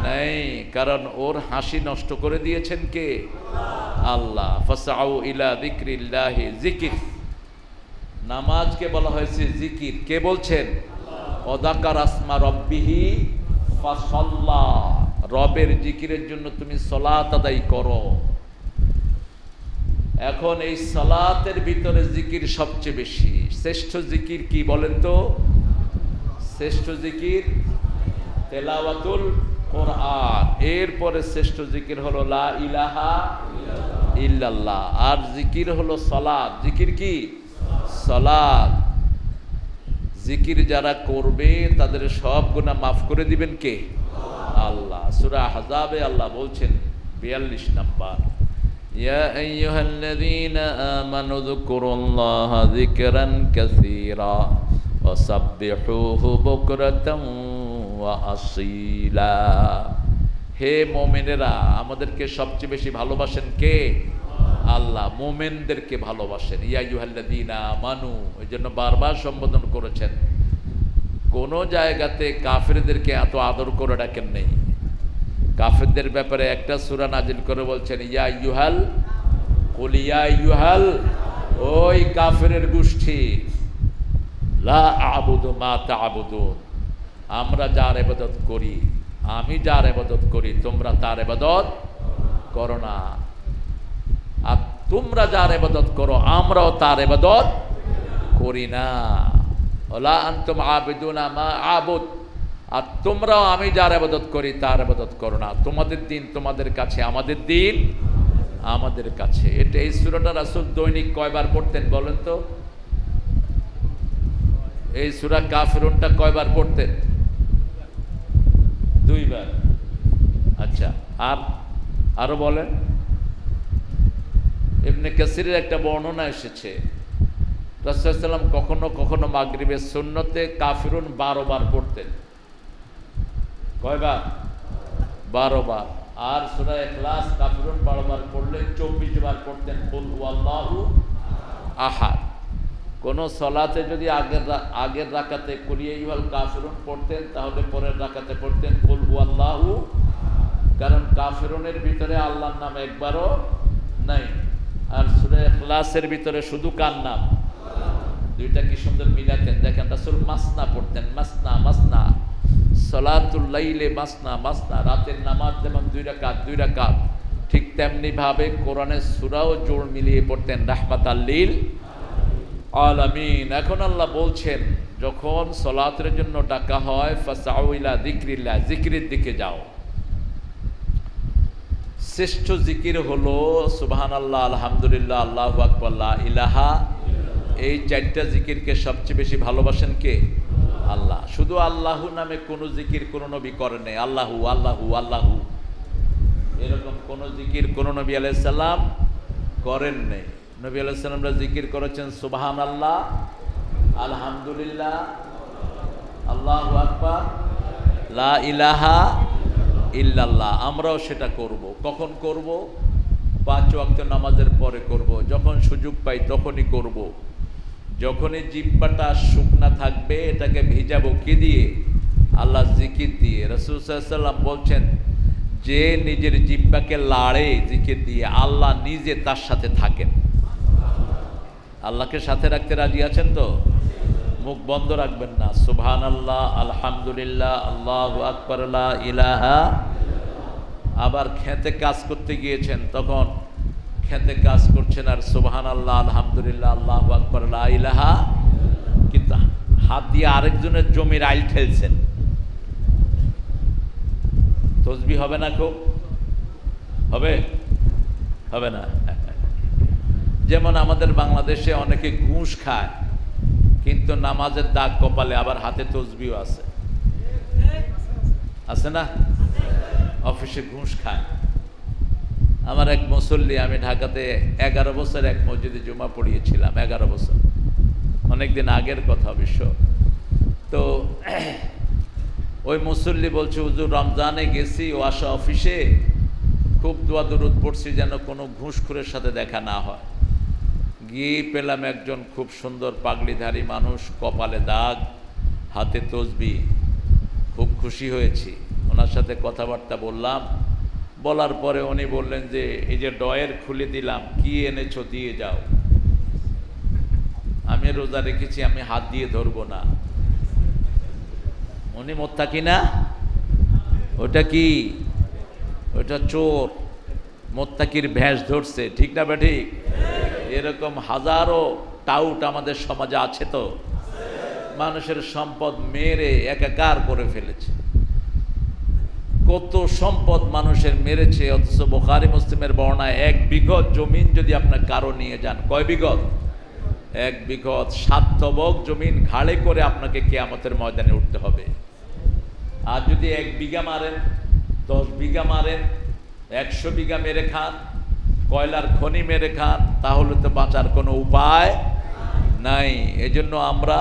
নেই, কারণ ওর হাসি নষ্ট করে দিয়েছেন কে? আল্লাহ। ফাসআউ ইলা যিকরিল্লাহি, জিকির, নামাজকে বলা হয়েছে জিকির। কে বলছেন? ওয়াযাকারা আসমা রাব্বিহি ফাসাল্লা, রবের জিকিরের জন্য তুমি সালাত আদায় করো। এখন এই সালাতের ভিতরে জিকির সবচেয়ে বেশি। শ্রেষ্ঠ জিকির কি বলেন তো? শ্রেষ্ঠ জিকির তেলাওয়াতুল কোরআন, এরপরে শ্রেষ্ঠ জিকির হলো লা ইলাহা ইল্লাল্লাহ, আর জিকির হলো সালাত। জিকির কি? সালাত। জিকির যারা করবে তাদের সব গুনাহ মাফ করে দিবেন কে? আল্লাহ। সূরা আহজাবে আল্লাহ বলছেন 42 নাম্বার, ইয়া আইয়ুহাল্লাযীনা আমানু যকুরুল্লাহা যিকরান কাসীরা ওয়া সাব্বিহুহু বুকরাতান ওয়া আসীলা। হে মুমিনেরা, আমাদেরকে সবচেয়ে বেশি ভালোবাসেন কে? আল্লাহ মোমেনদেরকে ভালোবাসেন। ইয়া আইয়ুহাল্লাযীনা আমানু, এই জন্য বারবার সম্বোধন করেছেন। কোনো জায়গাতে কাফেরদেরকে এত আদর করে ডাকেন নেই। কাফেরদের ব্যাপারে একটা সূরা নাজিল করে বলছেন ইয়া আইয়ুহাল, কুল ইয়া আইয়ুহাল, ওই কাফেরের গোষ্ঠী, লা আ'বুদু মা তা'বুদুন, আমরা যার ইবাদত করি, আমি যার ইবাদত করি, তোমরা তার ইবাদত করো না। আর তোমরা যার ইবাদত করো, আমরাও তার ইবাদত করি না। ওয়ালা আনতুম আবিদুনা মা আ'বুদ, আর তোমরাও আমি যার ইবাদত করি তার ইবাদত করো না। তোমাদের দিন তোমাদের কাছে, আমাদের দিন আমাদের কাছে। এটা এই সূরাটা রাসূল দৈনিক কয়বার পড়তেন বলেন তো? এই সূরা কাফিরুনটা কয়বার পড়তেন? 2 বার। আচ্ছা, আর আরো বলেন। ইবনে কাসিরের একটা বর্ণনা এসেছে, রাসূল সাল্লাল্লাহু আলাইহি ওয়াসাল্লাম কখনো কখনো মাগরিবের সুন্নতে কাফিরুন 12 বার পড়তেন। কয়বার? 12 বার। আর সূরা ইখলাস কাফিরুন 12 বার পড়লে 24 বার পড়তেন কুল হুয়াল্লাহু আহাদ। কোন সলাতে যদি আগের রাকাতে কুল ইয়া আইয়ুহাল কাফিরুন পড়তেন, তাহলে পরের রাকাতে পড়তেন কুল হুয়াল্লাহু, কারণ কাফিরুনের ভিতরে আল্লাহর নাম একবারও নাই। আর সূরা ইখলাসের ভিতরে শুধু কার নাম? দুইটা কি সুন্দর মিলাতেন। দেখেন রাসূল মাসনা পড়তেন, মাসনা মাসনা, সালাতুল লাইলে মাসনা মাসনা, রাতের নামাজ যেমন 2 রাকাত 2 রাকাত, ঠিক তেমনি ভাবে কোরআনের সূরাও জোড় মিলিয়ে পড়তেন রাহমাতাল লিল আলামিন। এখন আল্লাহ বলছেন, যখন সালাতের জন্য ডাকা হয় ফাসআউ ইলা যিকরিল্লাহ, জিকিরের দিকে যাও। শ্রেষ্ঠ জিকির হলো সুবহানাল্লাহ, আলহামদুলিল্লাহ, আল্লাহু আকবার, লা ইলাহা। এই 4টা জিকিরকে সবচেয়ে বেশি ভালোবাসেন কে? আল্লাহ। শুধু আল্লাহু নামে কোনো জিকির কোনো নবী করেন নাই। আল্লাহু আল্লাহু আল্লাহু, এরকম কোনো জিকির কোনো নবী আলাইহিস সালাম করেন নাই। নবী আলাইহিস সালামরা জিকির করেছেন সুবহানাল্লাহ, আলহামদুলিল্লাহ, আল্লাহু আকবার, লা ইলাহা ইল্লাল্লাহ। আমরাও সেটা করব। কখন করব? 5 ওয়াক্ত নামাজের পরে করব, যখন সুযোগ পাই তখনই করব। যখনই জিহ্বাটা শুকনা থাকবে, এটাকে ভিজাবো কি দিয়ে? আল্লাহ জিকির দিয়ে। রাসূল সাল্লাল্লাহু আলাইহি ওয়াসাল্লাম বলছেন, যে নিজের জিহ্বাকে লাড়ে জিকির দিয়ে, আল্লাহ নিজে তার সাথে থাকেন। আল্লাহকে সাথে রাখতে রাজি আছেন তো? মুখ বন্ধ রাখবেন না। সুবহানাল্লাহ, আলহামদুলিল্লাহ, আল্লাহু আকবার, লা ইলাহা। আবার খেতে কাজ করতে গিয়েছেন, তখন খেতে কাজ করছেন আর সুবহানাল্লাহ, আলহামদুলিল্লাহ, আল্লাহু আকবার, লা ইলাহা, কিন্তু হাত দিয়ে আরেকজনের জমির আইল ঠেলছেন। তসবিহ হবে না? খুব হবে? হবে না। যেমন আমাদের বাংলাদেশে অনেকে ঘুষ খায়, কিন্তু নামাজের দাগ কপালে, আবার হাতে তসবিহ আছে, আছে না? অফিসে ঘুষ খায়। আমার এক মুসল্লি, আমি ঢাকাতে 11 বছর এক মসজিদে জুমা পড়িয়েছিলাম, 11 বছর, অনেকদিন আগের কথা অবশ্য। তো ওই মুসল্লি বলছে, হুজুর রমজানে গেছি ও আসা অফিসে, খুব দোয়া দরুদ পড়ছি যেন কোনো ঘুষখোরের সাথে দেখা না হয়। গিয়ে পেলাম একজন খুব সুন্দর পাগড়িধারী মানুষ, কপালে দাগ, হাতে তসবিহ। খুব খুশি হয়েছি, ওনার সাথে কথাবার্তা বললাম। বলার পরে উনি বললেন যে, এই যে ডয়ের খুলে দিলাম, কি এনেছো দিয়ে যাও। আমি রোজা রেখেছি, আমি হাত দিয়ে ধরবো না। উনি মুত্তাকি না? ওটা কি? ওটা চোর, মুত্তাকির ভেষ ধরছে, ঠিক না বেঠিক? এরকম হাজারো টাউট আমাদের সমাজে আছে। তো মানুষের সম্পদ মেরে একাকার করে ফেলেছে। কত সম্পদ মানুষের মেরেছে, অথচ বুখারী মুসলিমের বর্ণনায় 1 বিঘত জমিন যদি আপনার কারো নিয়ে যান, কয় বিঘত? 1 বিঘত সার্থবক জমিন ঘাড়ে করে আপনাকে কিয়ামতের ময়দানে উঠতে হবে। আর যদি 1 বিঘা মারেন, 10 বিঘা মারেন, 100 বিঘা মেরে খান, কয়লার খনি মেরে খান, তাহলে তো বাঁচার কোনো উপায় নাই। এজন্য আমরা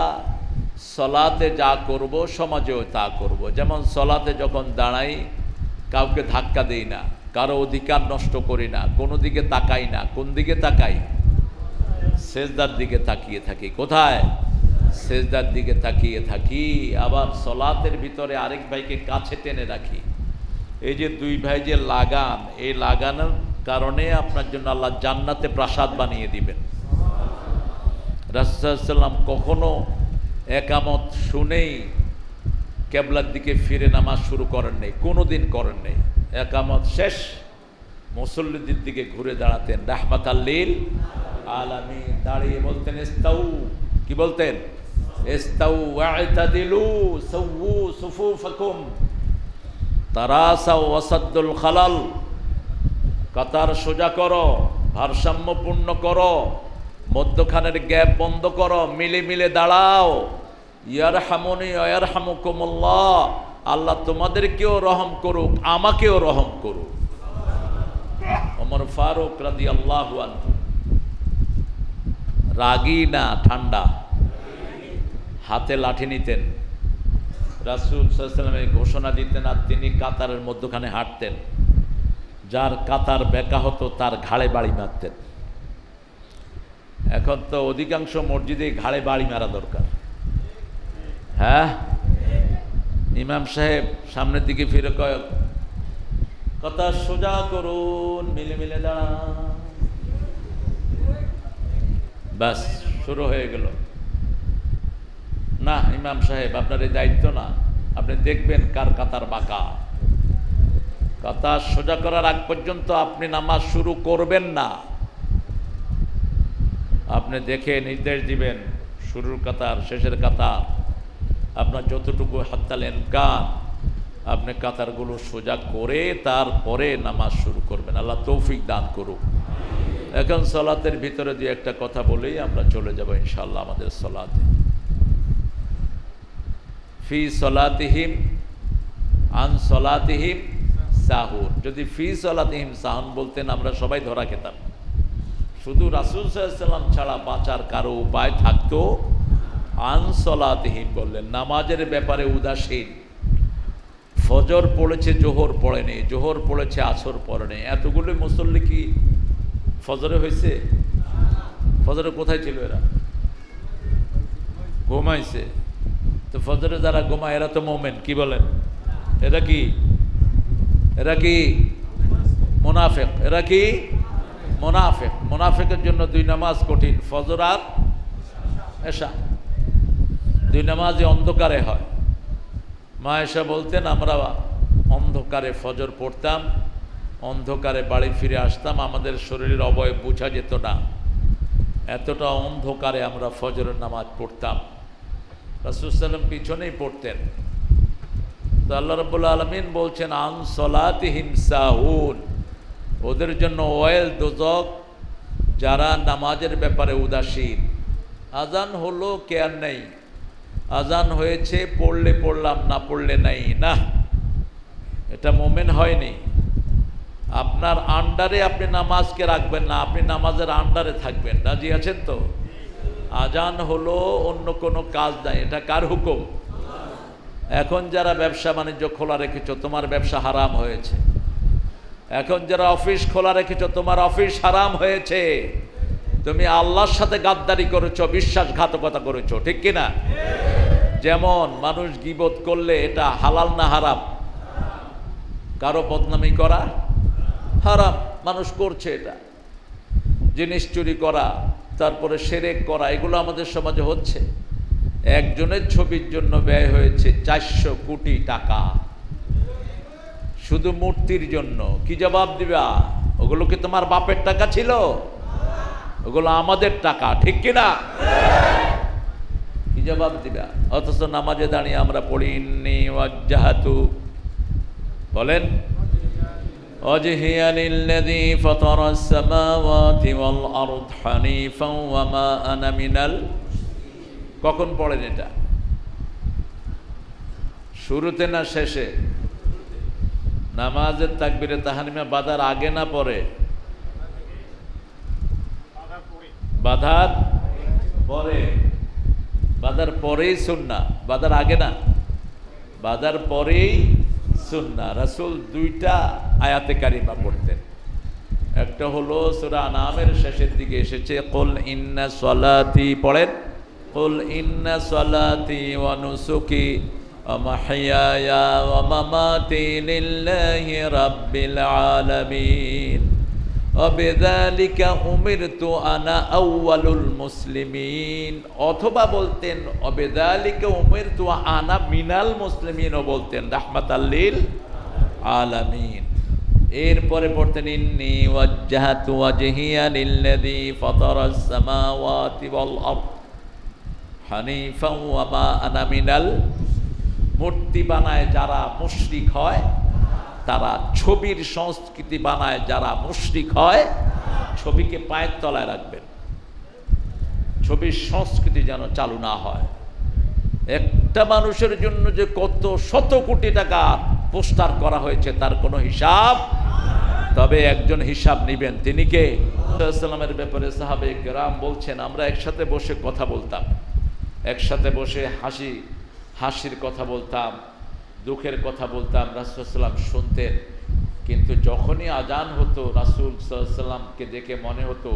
সলাতে যা করব, সমাজেও তা করব। যেমন সলাতে যখন দাঁড়াই, কাউকে ধাক্কা দেই না, কারো অধিকার নষ্ট করি না, কোনো দিকে তাকাই না। কোন দিকে তাকাই? সেজদার দিকে তাকিয়ে থাকি। কোথায়? সেজদার দিকে তাকিয়ে থাকি। আবার সলাতের ভিতরে আরেক ভাইকে কাছে টেনে রাখি। এই যে দুই ভাই যে লাগান, এই লাগানোর কারণে আপনার জন্য আল্লাহ জান্নাতে প্রাসাদ বানিয়ে দিবেন। রাসূল সাল্লাল্লাহু আলাইহি ওয়াসাল্লাম কখনো একামত শুনেই কেবলার দিকে ফিরে নামাজ শুরু করেন নাই, কোনো দিন করেন নাই। একামত শেষ মুসল্লিদের দিকে ঘুরে দাঁড়াতেন, রাহমাতাল লিল আলামিন, দাঁড়িয়ে বলতেন ইস্তাউ। কি বলতেন? ইস্তাউ ওয়া'তাদিলু সাওয়ু সুফুফাকুম তারাসাউ ওয়াসাদ্দুল খালাল। কাতার সোজা করো, ভারসাম্যপূর্ণ করো, মধ্যখানের গ্যাপ বন্ধ করো, মিলে মিলে দাঁড়াও। ইয়ারহামুনি ওয়া ইয়ারহামুকুমুল্লাহ, আল্লাহ তোমাদেরকেও রহম করুক, আমাকেও রহম করুক। ওমর ফারুক রাদিয়াল্লাহু আনহু রাগী না ঠান্ডা? হাতে লাঠি নিতেন, রাসূল সাল্লাল্লাহু আলাইহি ওয়াসাল্লাম ঘোষণা দিতেন আর তিনি কাতারের মধ্যখানে হাঁটতেন। যার কাতার বেঁকা হতো তার ঘাড়ে বাড়ি মারতেন। এখন তো অধিকাংশ মসজিদে ঘাড়ে বাড়ি মারা দরকার। হ্যাঁ, ইমাম সাহেব সামনের দিকে ফিরে কয়, কথা সোজা করুন, মিলে মিলে দাঁড়ান। ব্যাস শুরু হয়ে গেল। না ইমাম সাহেব, আপনার এই দায়িত্ব না, আপনি দেখবেন কার কাতার বাঁকা। কাতার সোজা করার আগ পর্যন্ত আপনি নামাজ শুরু করবেন না। আপনি দেখে নির্দেশ দিবেন শুরুর কাতার, শেষের কাতার, আপনার যতটুকু হাত্তাল ইমকান আপনি কাতারগুলো সোজা করে তারপরে নামাজ শুরু করবেন। আল্লাহ তৌফিক দান করুক। এখন সলাতের ভিতরে দিয়ে একটা কথা বলেই আমরা চলে যাব ইনশাআল্লাহ আমাদের সলাতে। ফি সলাতিহিম আন সলাতিহিম সাহুন। যদি ফি সলাতিহিম সাহুন বলতেন আমরা সবাই ধরা খেতাম। শুধু রাসূল সাল্লাল্লাহু আলাইহি ওয়াসাল্লাম ছাড়া বাঁচার কারো উপায় থাকতো? আন সলাতিহিম বললেন, নামাজের ব্যাপারে উদাসীন। ফজর পড়েছে, জোহর পড়েনি, জোহর পড়েছে, আসর পড়েনি। এতগুলো মুসল্লি কি ফজরে হয়েছে? ফজরে কোথায় ছিল এরা? ঘুমাইছে। তো ফজরে যারা ঘুমায় এরা তো মোমেন। কি বলেন? এরা কি? এরা কি মুনাফিক? এরা কি মুনাফিক? মুনাফিকের জন্য দুই নামাজ কঠিন, ফজর আর এশা। দুই নামাজই অন্ধকারে হয়। মা এসা বলতেন আমরা অন্ধকারে ফজর পড়তাম, অন্ধকারে বাড়ি ফিরে আসতাম, আমাদের শরীরের অবয়ব বোঝা যেত না, এতটা অন্ধকারে আমরা ফজরের নামাজ পড়তাম। রাসূল সাল্লাল্লাহু আলাইহি ওয়াসাল্লাম পিছনেই পড়তেন। তো আল্লাহ রাব্বুল আলামিন বলছেন আন সলাতিহিম সাহুন, ওদের জন্য ওয়াইল, দোজক, যারা নামাজের ব্যাপারে উদাসীন। আজান হলো কেয়ার নেই, আজান হয়েছে পড়লে পড়লাম, না পড়লে নাই, না, এটা মোমেন হয়নি। আপনার আন্ডারে আপনি নামাজকে রাখবেন না, আপনি নামাজের আন্ডারে থাকবেন। রাজি আছেন তো? আজান হলো, অন্য কোনো কাজ নাই, এটা কার হুকুম? এখন যারা ব্যবসা বাণিজ্য খোলা রেখেছ তোমার ব্যবসা হারাম হয়েছে। এখন যারা অফিস খোলা রেখেছ তোমার অফিস হারাম হয়েছে। তুমি আল্লাহর সাথে গাদ্দারি করেছ, বিশ্বাসঘাতকতা করেছ, ঠিক কিনা? যেমন মানুষ গীবত করলে এটা হালাল না হারাম? কারো বদনামি করা হারাম, মানুষ করছে এটা। জিনিস চুরি করা, তারপরে শিরক করা, এগুলো আমাদের সমাজে হচ্ছে। একজনের ছবির জন্য ব্যয় হয়েছে 400 কোটি টাকা, শুধু মূর্তির জন্য। কি জবাব দিবা? ওগুলো কি তোমার বাপের টাকা ছিল? ওগুলো আমাদের টাকা, ঠিক কিনা? কি জবাব দিবা? অথচ নামাজে দাঁড়িয়ে আমরা পড়ি ইন্নী ওয়াজ্জাহাতু, বলেন ওয়াজহিয়া লিল্লাযী ফাতারাস সামাওয়াতি ওয়াল আরদ হানিফাও ওয়া মা আনা মিনাল। কখন পড়েন এটা? শুরুতে না শেষে? নামাজের তাকবীরে তাহরিমা বাঁধার আগে না পরে? বাঁধার পরে। বাঁধার পরেই সুন্নাহ, বাঁধার আগে না, বাঁধার পরেই সুন্নাহ। রাসূল দুইটা আয়াতে কারিমা পড়তেন। একটা হলো সূরা আনামের শেষের দিকে এসেছে, কুল ইন্না সলাতি, পড়েন, কুল ইন্না সলাতি ওয়া নুসুকি ওয়া মাহইয়ায়া ওয়া মামাতি লিল্লাহি রাব্বিল আলামিন ওয়া বিযালিকা উমিরতু আনা আউয়ালুল মুসলিমিন। অথবা বলতেন ওয়া বিযালিকা উমিরতু আনা মিনাল মুসলিমিনও বলতেন, রাহমাতাল লিল আলামিন। এরপরে পড়তেন ইন্নী ওয়াজ্জাহাতু ওয়াজহিয়া লিল্লাযী ফাতারাস সামাওয়াতি ওয়াল আরদ হানিফাও ওয়া মা আনা মিনাল। মূর্তি বানায় যারা মুশরিক হয়, তারা ছবির সংস্কৃতি বানায় যারা মুশরিক হয়, ছবিকে পায়ের তলায় রাখবেন, ছবির সংস্কৃতি যেন চালু না হয়। একটা মানুষের জন্য যে কত শত কোটি টাকা পোস্টার করা হয়েছে তার কোনো হিসাব, তবে একজন হিসাব নিবেন, তিনি কে? সাল্লামের ব্যাপারে সাহাবে কেরাম বলছেন, আমরা একসাথে বসে কথা বলতাম, একসাথে বসে হাসির কথা বলতাম, দুঃখের কথা বলতাম, রাসূল সাল্লাম শুনতেন। কিন্তু যখনই আজান হতো রাসূল সাল্লামকে দেখে মনে হতো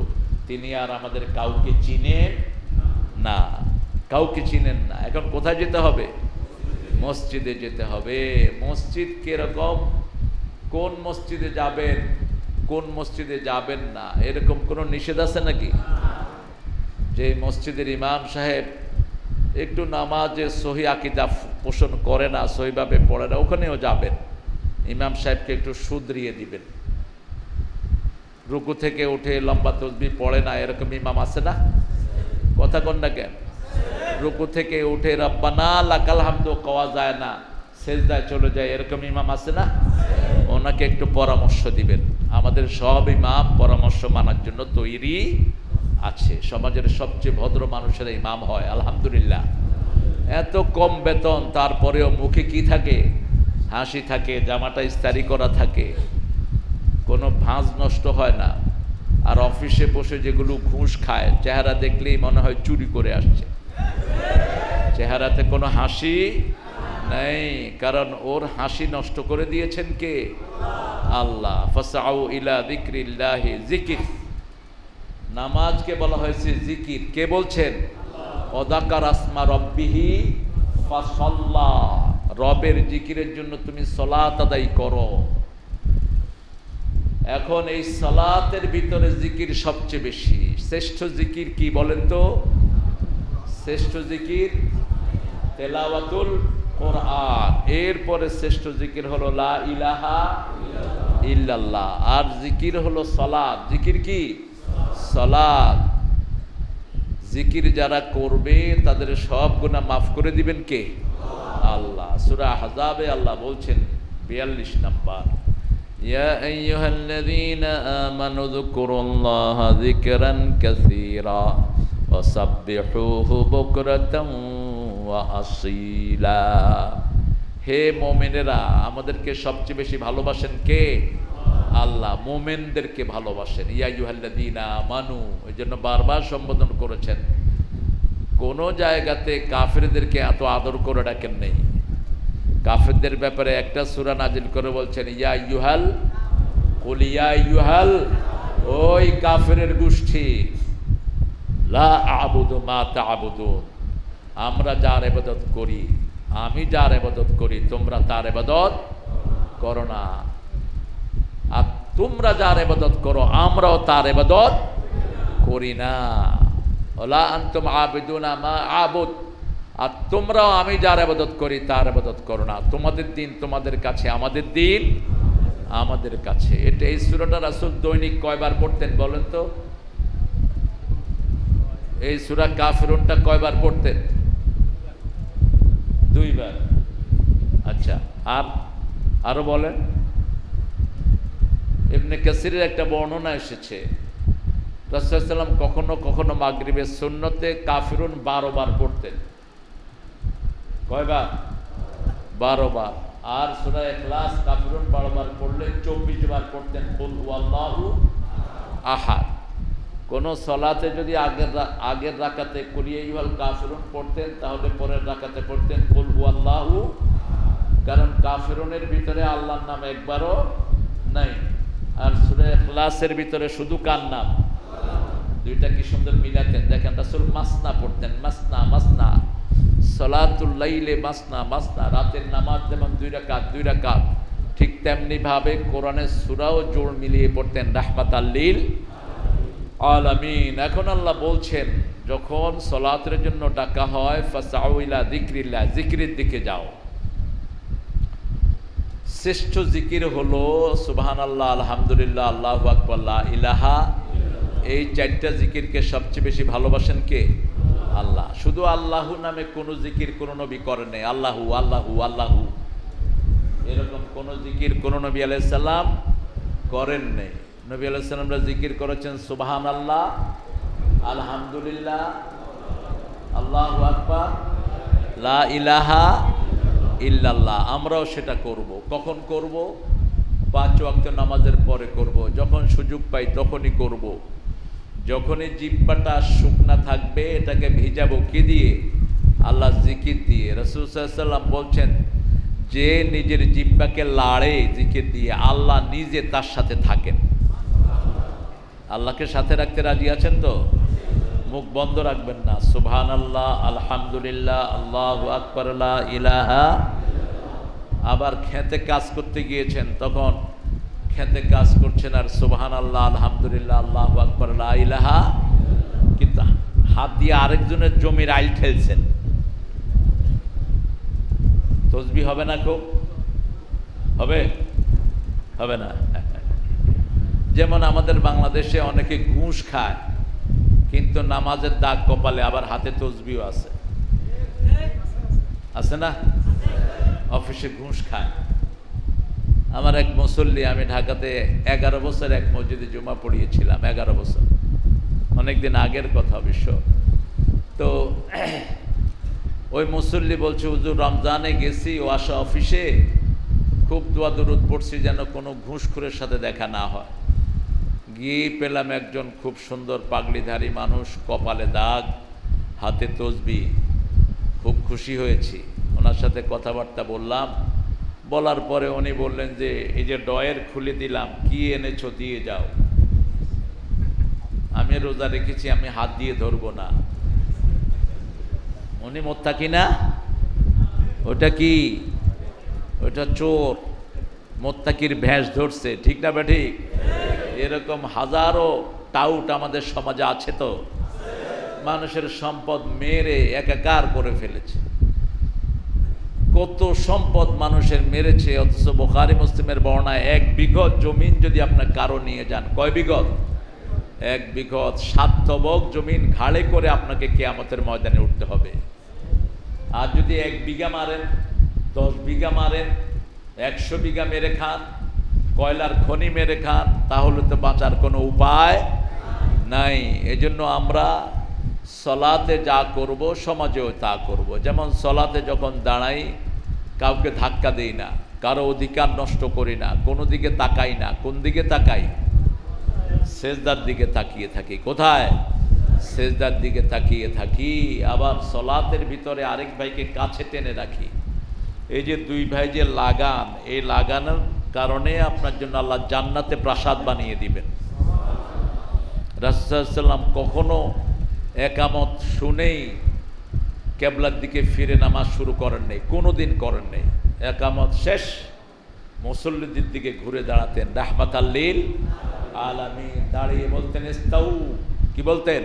তিনি আর আমাদের কাউকে চিনেন না, কাউকে চিনেন না। এখন কোথায় যেতে হবে? মসজিদে যেতে হবে। মসজিদ কিরকম, কোন মসজিদে যাবেন, কোন মসজিদে যাবেন না, এরকম কোনো নিষেধ আছে নাকি? যে মসজিদের ইমাম সাহেব একটু নামাজে সহি আকীদা পোষণ করে না, সহিভাবে পড়ে না, ওখানেও যাবেন, ইমাম সাহেবকে একটু শুধরিয়ে দিবেন। রুকু থেকে উঠে লম্বা তাসবিহ পড়ে না, এরকম ইমাম আছে না? কথা কোন না কেন? রুকু থেকে উঠে রব্বানা লাকাল হামদু কওয়া যায় না, সেজদায় চলে যায়, এরকম ইমাম আছে না? ওনাকে একটু পরামর্শ দিবেন। আমাদের সব ইমাম পরামর্শ মানার জন্য তৈরি আছে। সমাজের সবচেয়ে ভদ্র মানুষের ইমাম হয়, আলহামদুলিল্লাহ। এত কম বেতন, তারপরেও মুখে কি থাকে? হাসি থাকে, জামাটা ইস্তারি করা থাকে, কোনো ভাঁজ নষ্ট হয় না। আর অফিসে বসে যেগুলো ঘুষ খায়, চেহারা দেখলেই মনে হয় চুরি করে আসছে, চেহারাতে কোনো হাসি নেই, কারণ ওর হাসি নষ্ট করে দিয়েছেন কে? আল্লাহ। ফাসআউ ইলা যিকরিল্লাহি, জিকির, নামাজকে বলা হয়েছে জিকির, কে বলছেন? ওয়াযাকার আসমা রাব্বিহি ফাসাল্লা, রবের জিকিরের জন্য তুমি সালাত আদায় করো। এখন এই সালাতের ভিতরে জিকির সবচেয়ে বেশি। শ্রেষ্ঠ জিকির কি বলেন তো? শ্রেষ্ঠ জিকির তেলাওয়াতুল কোরআন, এরপরে শ্রেষ্ঠ জিকির হলো লা ইলাহা ইল্লাল্লাহ, আর জিকির হলো সালাত। জিকির কি? সালাত। জিকির যারা করবে তাদের সব গুনাহ মাফ করে দিবেন কে? আল্লাহ। সূরা আহজাবে আল্লাহ বলছেন 42 নাম্বার, ইয়া আইয়ুহাল্লাযীনা আমানু যকুরুল্লাহা যিকরান কাসীরা ওয়া সাব্বিহুহু বুকরাতান ওয়া আসীলা। হে মুমিনেরা, আমাদেরকে সবচেয়ে বেশি ভালোবাসেন কে? আল্লাহ। মুমিনদেরকে ভালোবাসেন, ইয়া আইয়ুহাল্লাযীনা আমানু, এই জন্য বারবার সম্বোধন করেছেন। কোন জায়গাতে কাফেরদেরকে এত আদর করে ডাকেন নেই। কাফেরদের ব্যাপারে একটা সূরা নাজিল করে বলছেন ইয়া আইয়ুহাল, কুল ইয়া আইয়ুহাল, ওই কাফেরের গোষ্ঠী, লা আ'বুদু মা তা'বুদুন, আমরা যার ইবাদত করি, আমি যার ইবাদত করি, তোমরা তার ইবাদত করো না। আর তোমরা যার ইবাদত করো, আমরাও তার ইবাদত করি না। ওয়ালা আনতুম আবিদুনা মা আ'বুদ, আর তোমরাও আমি যার ইবাদত করি তার ইবাদত করো না। তোমাদের দিন তোমাদের কাছে, আমাদের দিন আমাদের কাছে। এটা এই সূরাটা রাসূল দৈনিক কয়বার পড়তেন বলেন তো? এই সূরা কাফিরুনটা কয়বার পড়তেন? 2 বার। আচ্ছা, আর আরো বলেন। ইবনে কাসিরের একটা বর্ণনা এসেছে, রাসূল সাল্লাল্লাহু আলাইহি ওয়াসাল্লাম কখনো কখনো মাগরিবের সুন্নতে কাফিরুন 12 বার পড়তেন। কয়বার? 12 বার। আর সূরা ইখলাস কাফিরুন 12 বার পড়লে 24 বার পড়তেন কুল হুয়াল্লাহু আহাদ। কোন সলাতে যদি আগের রাকাতে কুল ইয়া আইয়ুহাল কাফিরুন পড়তেন, তাহলে পরের রাকাতে পড়তেন কুল হুয়াল্লাহু, কারণ কাফিরুনের ভিতরে আল্লাহর নাম একবারও নাই। আর সূরা ইখলাসের ভিতরে শুধু কার নাম? দুইটা কি সুন্দর মিলাতেন দেখেন। রাসূল মাসনা পড়তেন, মাসনা মাসনা, সালাতুল লাইলে মাসনা মাসনা, রাতের নামাজ যেমন 2 রাকাত 2 রাকাত, ঠিক তেমনি ভাবে কোরআনের সূরাও জোড় মিলিয়ে পড়তেন রাহমাতাল লিল আলামিন। এখন আল্লাহ বলছেন যখন সালাতের জন্য ডাকা হয় ফাসাউ ইলা যিকরিল্লাহ, জিকিরের দিকে যাও। শ্রেষ্ঠ জিকির হলো সুবহানাল্লাহ, আলহামদুলিল্লাহ, আল্লাহু আকবার, লা ইলাহা। এই 4টা জিকিরকে সবচেয়ে বেশি ভালোবাসেন কে? আল্লাহ। শুধু আল্লাহু নামে কোনো জিকির কোনো নবী করেন নাই। আল্লাহু আল্লাহু আল্লাহু এরকম কোনো জিকির কোনো নবী আলাইহিস সালাম করেন নাই। নবী আলাইহিস সালামরা জিকির করেছেন সুবহানাল্লাহ, আলহামদুলিল্লাহ, আল্লাহু আকবার, লা ইলাহা ইল্লাল্লাহ। আমরাও সেটা করব। কখন করব? 5 ওয়াক্ত নামাজের পরে করব, যখন সুযোগ পাই তখনই করব। যখনই জিহ্বাটা শুকনা থাকবে এটাকে ভিজাবো কি দিয়ে? আল্লাহ জিকির দিয়ে। রাসূল সাল্লাল্লাহু আলাইহি ওয়াসাল্লাম বলছেন যে নিজের জিহ্বাকে লাড়ে জিকির দিয়ে, আল্লাহ নিজে তার সাথে থাকেন। আল্লাহকে সাথে রাখতে রাজি আছেন তো? মুখ বন্ধ রাখবেন না। সুবহানাল্লাহ, আলহামদুলিল্লাহ, আল্লাহু আকবার, লা ইলাহা। আবার খেতে কাজ করতে গিয়েছেন, তখন খেতে কাজ করছেন আর সুবহানাল্লাহ, আলহামদুলিল্লাহ, আল্লাহু আকবার, লা ইলাহা, কিন্তু হাত দিয়ে আরেকজনের জমির আইল ঠেলছেন। তসবিহ হবে না? খুব হবে? হবে না। যেমন আমাদের বাংলাদেশে অনেকে ঘুষ খায়, কিন্তু নামাজের দাগ কপালে, আবার হাতে তসবিহ আছে, আছে না? অফিসে ঘুষ খায়। আমার এক মুসল্লি, আমি ঢাকাতে 11 বছর এক মসজিদে জুমা পড়িয়েছিলাম, 11 বছর, অনেকদিন আগের কথা অবশ্য। তো ওই মুসল্লি বলছে, হুজুর রমজানে গেছি ওয়াসা অফিসে, খুব দোয়া দরুদ পড়ছি যেন কোনো ঘুষখোরের সাথে দেখা না হয়। গিয়ে পেলাম একজন খুব সুন্দর পাগড়িধারী মানুষ, কপালে দাগ, হাতে তসবিহ। খুব খুশি হয়েছি, ওনার সাথে কথাবার্তা বললাম। বলার পরে উনি বললেন যে এই যে ডয়ের খুলে দিলাম, কি এনেছো দিয়ে যাও। আমি রোজা রেখেছি, আমি হাত দিয়ে ধরবো না। উনি মোত্তাকি না? ওটা কি? ওটা চোর, মোত্তাকির ভেষ ধরছে, ঠিক না বেঠিক? এরকম হাজারো টাউট আমাদের সমাজে আছে। তো মানুষের সম্পদ মেরে একাকার করে ফেলেছে। কত সম্পদ মানুষের মেরেছে, অথচ বুখারী মুসলিমের বর্ণনায় 1 বিঘত জমিন যদি আপনার কারো নিয়ে যান, কয় বিঘত? 1 বিঘত স্বার্থবক জমিন ঘাড়ে করে আপনাকে কিয়ামতের ময়দানে উঠতে হবে। আর যদি 1 বিঘা মারেন, 10 বিঘা মারেন, 100 বিঘা মেরে খান, কয়লার খনি মেরে খান, তাহলে তো বাঁচার কোনো উপায় নাই। এজন্য আমরা সলাতে যা করব সমাজেও তা করব। যেমন সলাতে যখন দাঁড়াই কাউকে ধাক্কা দেই না, কারো অধিকার নষ্ট করি না, কোনো দিকে তাকাই না। কোন দিকে তাকাই? সেজদার দিকে তাকিয়ে থাকি। কোথায়? সেজদার দিকে তাকিয়ে থাকি। আবার সলাতের ভিতরে আরেক ভাইকে কাছে টেনে রাখি। এই যে 2 ভাই যে লাগান, এই লাগানোর কারণে আপনার জন্য আল্লাহ জান্নাতে প্রাসাদ বানিয়ে দিবেন। রাসূল সাল্লাল্লাহু আলাইহি ওয়াসাল্লাম কখনো একামত শুনেই কেবলার দিকে ফিরে নামাজ শুরু করেন নাই, কোনোদিন করেন নাই। একামত শেষ মুসল্লিদের দিকে ঘুরে দাঁড়াতেন, রাহমাতাল লিল আলামিন। দাঁড়িয়ে বলতেন ইস্তাউ, কি বলতেন?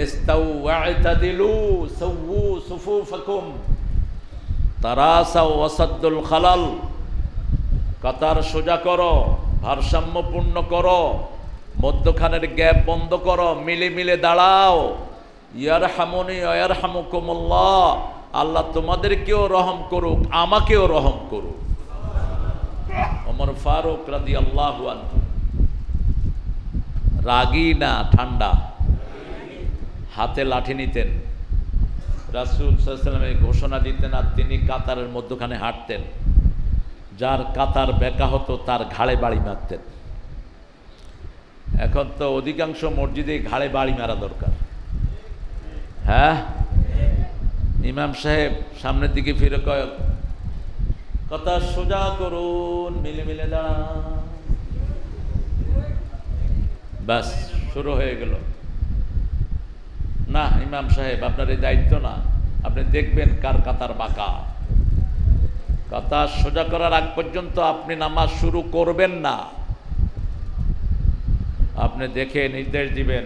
ইস্তাউ ওয়া'তাদিলু সাওয়ু সুফুফাকুম তারাসাউ ওয়াসাদ্দুল খালাল। কাতার সোজা করো, ভারসাম্যপূর্ণ করো, মধ্যখানের গ্যাপ বন্ধ করো, মিলে মিলে দাঁড়াও। ইয়ারহামুনি ইয়ারহামুকুমুল্লাহ, আল্লাহ তোমাদেরকেও রহম করুক, আমাকেও রহম করুক। ওমর ফারুক রাদিয়াল্লাহু আনহু রাগী না ঠান্ডা, হাতে লাঠি নিতেন, রাসূল সাল্লাল্লাহু আলাইহি ওয়াসাল্লাম ঘোষণা দিতেন আর তিনি কাতারের মধ্যখানে হাঁটতেন। যার কাতার বেঁকা হতো তার ঘাড়ে বাড়ি মারতেন। এখন তো অধিকাংশ মসজিদে ঘাড়ে বাড়ি মারা দরকার। হ্যাঁ, ইমাম সাহেব সামনের দিকে ফিরে কয়, কথা সোজা করুন, মিলে মিলে দাঁড়ান। ব্যাস শুরু হয়ে গেল। না ইমাম সাহেব, আপনার এই দায়িত্ব না। আপনি দেখবেন কার কাতার বাঁকা। কাতার সোজা করার আগ পর্যন্ত আপনি নামাজ শুরু করবেন না। আপনি দেখে নির্দেশ দিবেন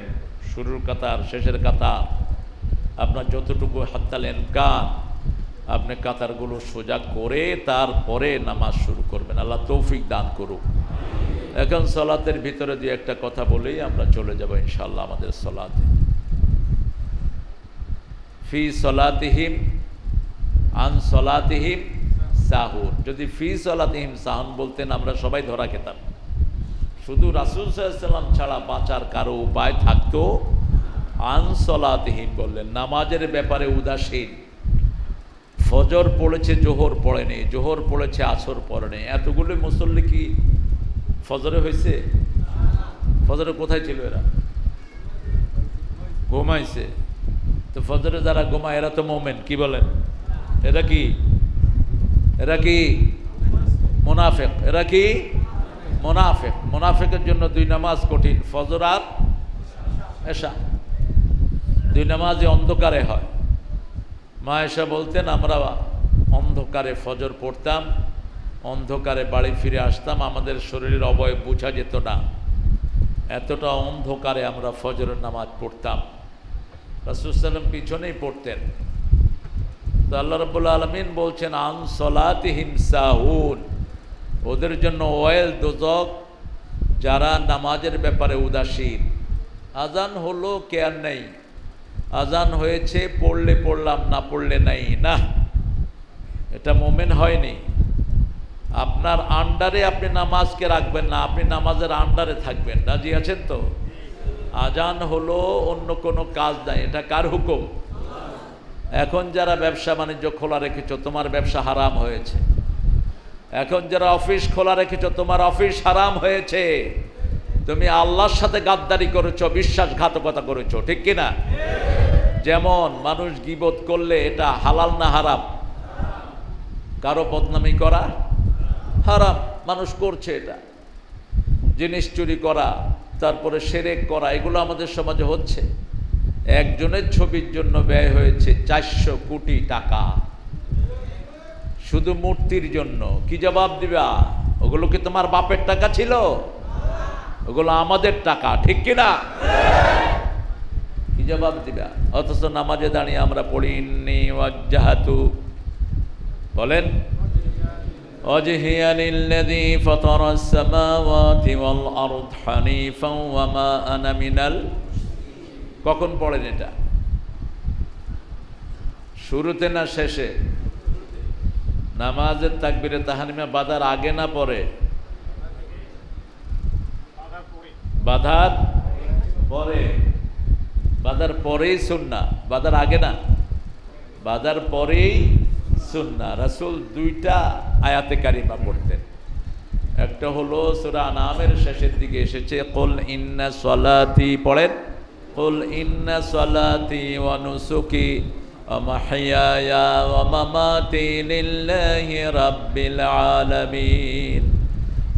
শুরুর কাতার, শেষের কাতার, আপনার যতটুকু হাত্তাল ইমকান আপনি কাতারগুলো সোজা করে তারপরে নামাজ শুরু করবেন। আল্লাহ তৌফিক দান করুক। এখন সলাতের ভিতরে দিয়ে একটা কথা বলেই আমরা চলে যাব ইনশাআল্লাহ আমাদের সলাতে। ফি সলাতিহিম আন সলাতিহিম সাহুন। যদি ফি সলাতিহিম সাহুন বলতেন আমরা সবাই ধরা খেতাম। শুধু রাসূল সাল্লাল্লাহু আলাইহি ওয়াসাল্লাম ছাড়া বাঁচার কারো উপায় থাকতো। আন সলাতিহিম বললেন, নামাজের ব্যাপারে উদাসীন। ফজর পড়েছে, জোহর পড়েনি, জোহর পড়েছে, আসর পড়েনি। এতগুলো মুসল্লি কি ফজরে হয়েছে? ফজরে কোথায় ছিল এরা? ঘুমাইছে। তো ফজরে যারা ঘুমায় এরা তো মোমেন, কি বলেন? এরা কি মুনাফিক। এরা কি মুনাফিক। মুনাফিকের জন্য দুই নামাজ কঠিন, ফজর আর এশা। দুই নামাজই অন্ধকারে হয়। মা এসা বলতেন আমরা অন্ধকারে ফজর পড়তাম, অন্ধকারে বাড়ি ফিরে আসতাম, আমাদের শরীরের অবয়ব বোঝা যেত না, এতটা অন্ধকারে আমরা ফজরের নামাজ পড়তাম। রাসূল সাল্লাল্লাহু আলাইহি ওয়াসাল্লাম পিছনেই পড়তেন। তো আল্লাহ রাব্বুল আলামিন বলছেন আন সলাতিহিম সাহুন, ওদের জন্য ওয়াইল, দোজক, যারা নামাজের ব্যাপারে উদাসীন। আজান হলো কেয়ার নেই, আজান হয়েছে পড়লে পড়লাম, না পড়লে নাই, না, এটা মোমেন হয়নি। আপনার আন্ডারে আপনি নামাজকে রাখবেন না, আপনি নামাজের আন্ডারে থাকবেন। রাজি আছেন তো? আজান হলো, অন্য কোনো কাজ নাই, এটা কার হুকুম? এখন যারা ব্যবসা বাণিজ্য খোলা রেখেছো তোমার ব্যবসা হারাম হয়েছে। এখন যারা অফিস খোলা রেখেছো তোমার অফিস হারাম হয়েছে। তুমি আল্লাহর সাথে গাদ্দারি করেছো, বিশ্বাসঘাতকতা করেছো, ঠিক কিনা? যেমন মানুষ গীবত করলে এটা হালাল না হারাম? কারো বদনামি করা হারাম, মানুষ করছে এটা। জিনিস চুরি করা, তারপরে শিরক করা, এগুলো আমাদের সমাজে হচ্ছে। একজনের ছবির জন্য ব্যয় হয়েছে 400 কোটি টাকা, শুধু মূর্তির জন্য। কি জবাব দিবা? ওগুলো কি তোমার বাপের টাকা ছিল? ওগুলো আমাদের টাকা, ঠিক কিনা? কি জবাব দিবা? অথচ নামাজে দাঁড়িয়ে আমরা পড়ি ইন্নী ওয়াজ্জাহাতু, বলেন ওয়াজহিয়া লিল্লাযী ফাতারাস সামাওয়াতি ওয়াল আরদ হানিফাও ওয়া মা আনা মিনাল। কখন পড়েন এটা? শুরুতে না শেষে? নামাজের তাকবীরে তাহরিমা বাঁধার আগে না পরে? বাঁধার পরে। বাঁধার পরেই সুন্নাহ, বাঁধার আগে না, বাঁধার পরেই সুন্নাহ। রাসূল দুইটা আয়াতে কারিমা পড়তেন। একটা হলো সূরা আনামের শেষের দিকে এসেছে কুল ইন্না সলাতি, পড়েন কুল ইন্না সলাতি ওয়া নুসুকি ওয়া মাহইয়ায়া ওয়া মামাতি লিল্লাহি রাব্বিল আলামিন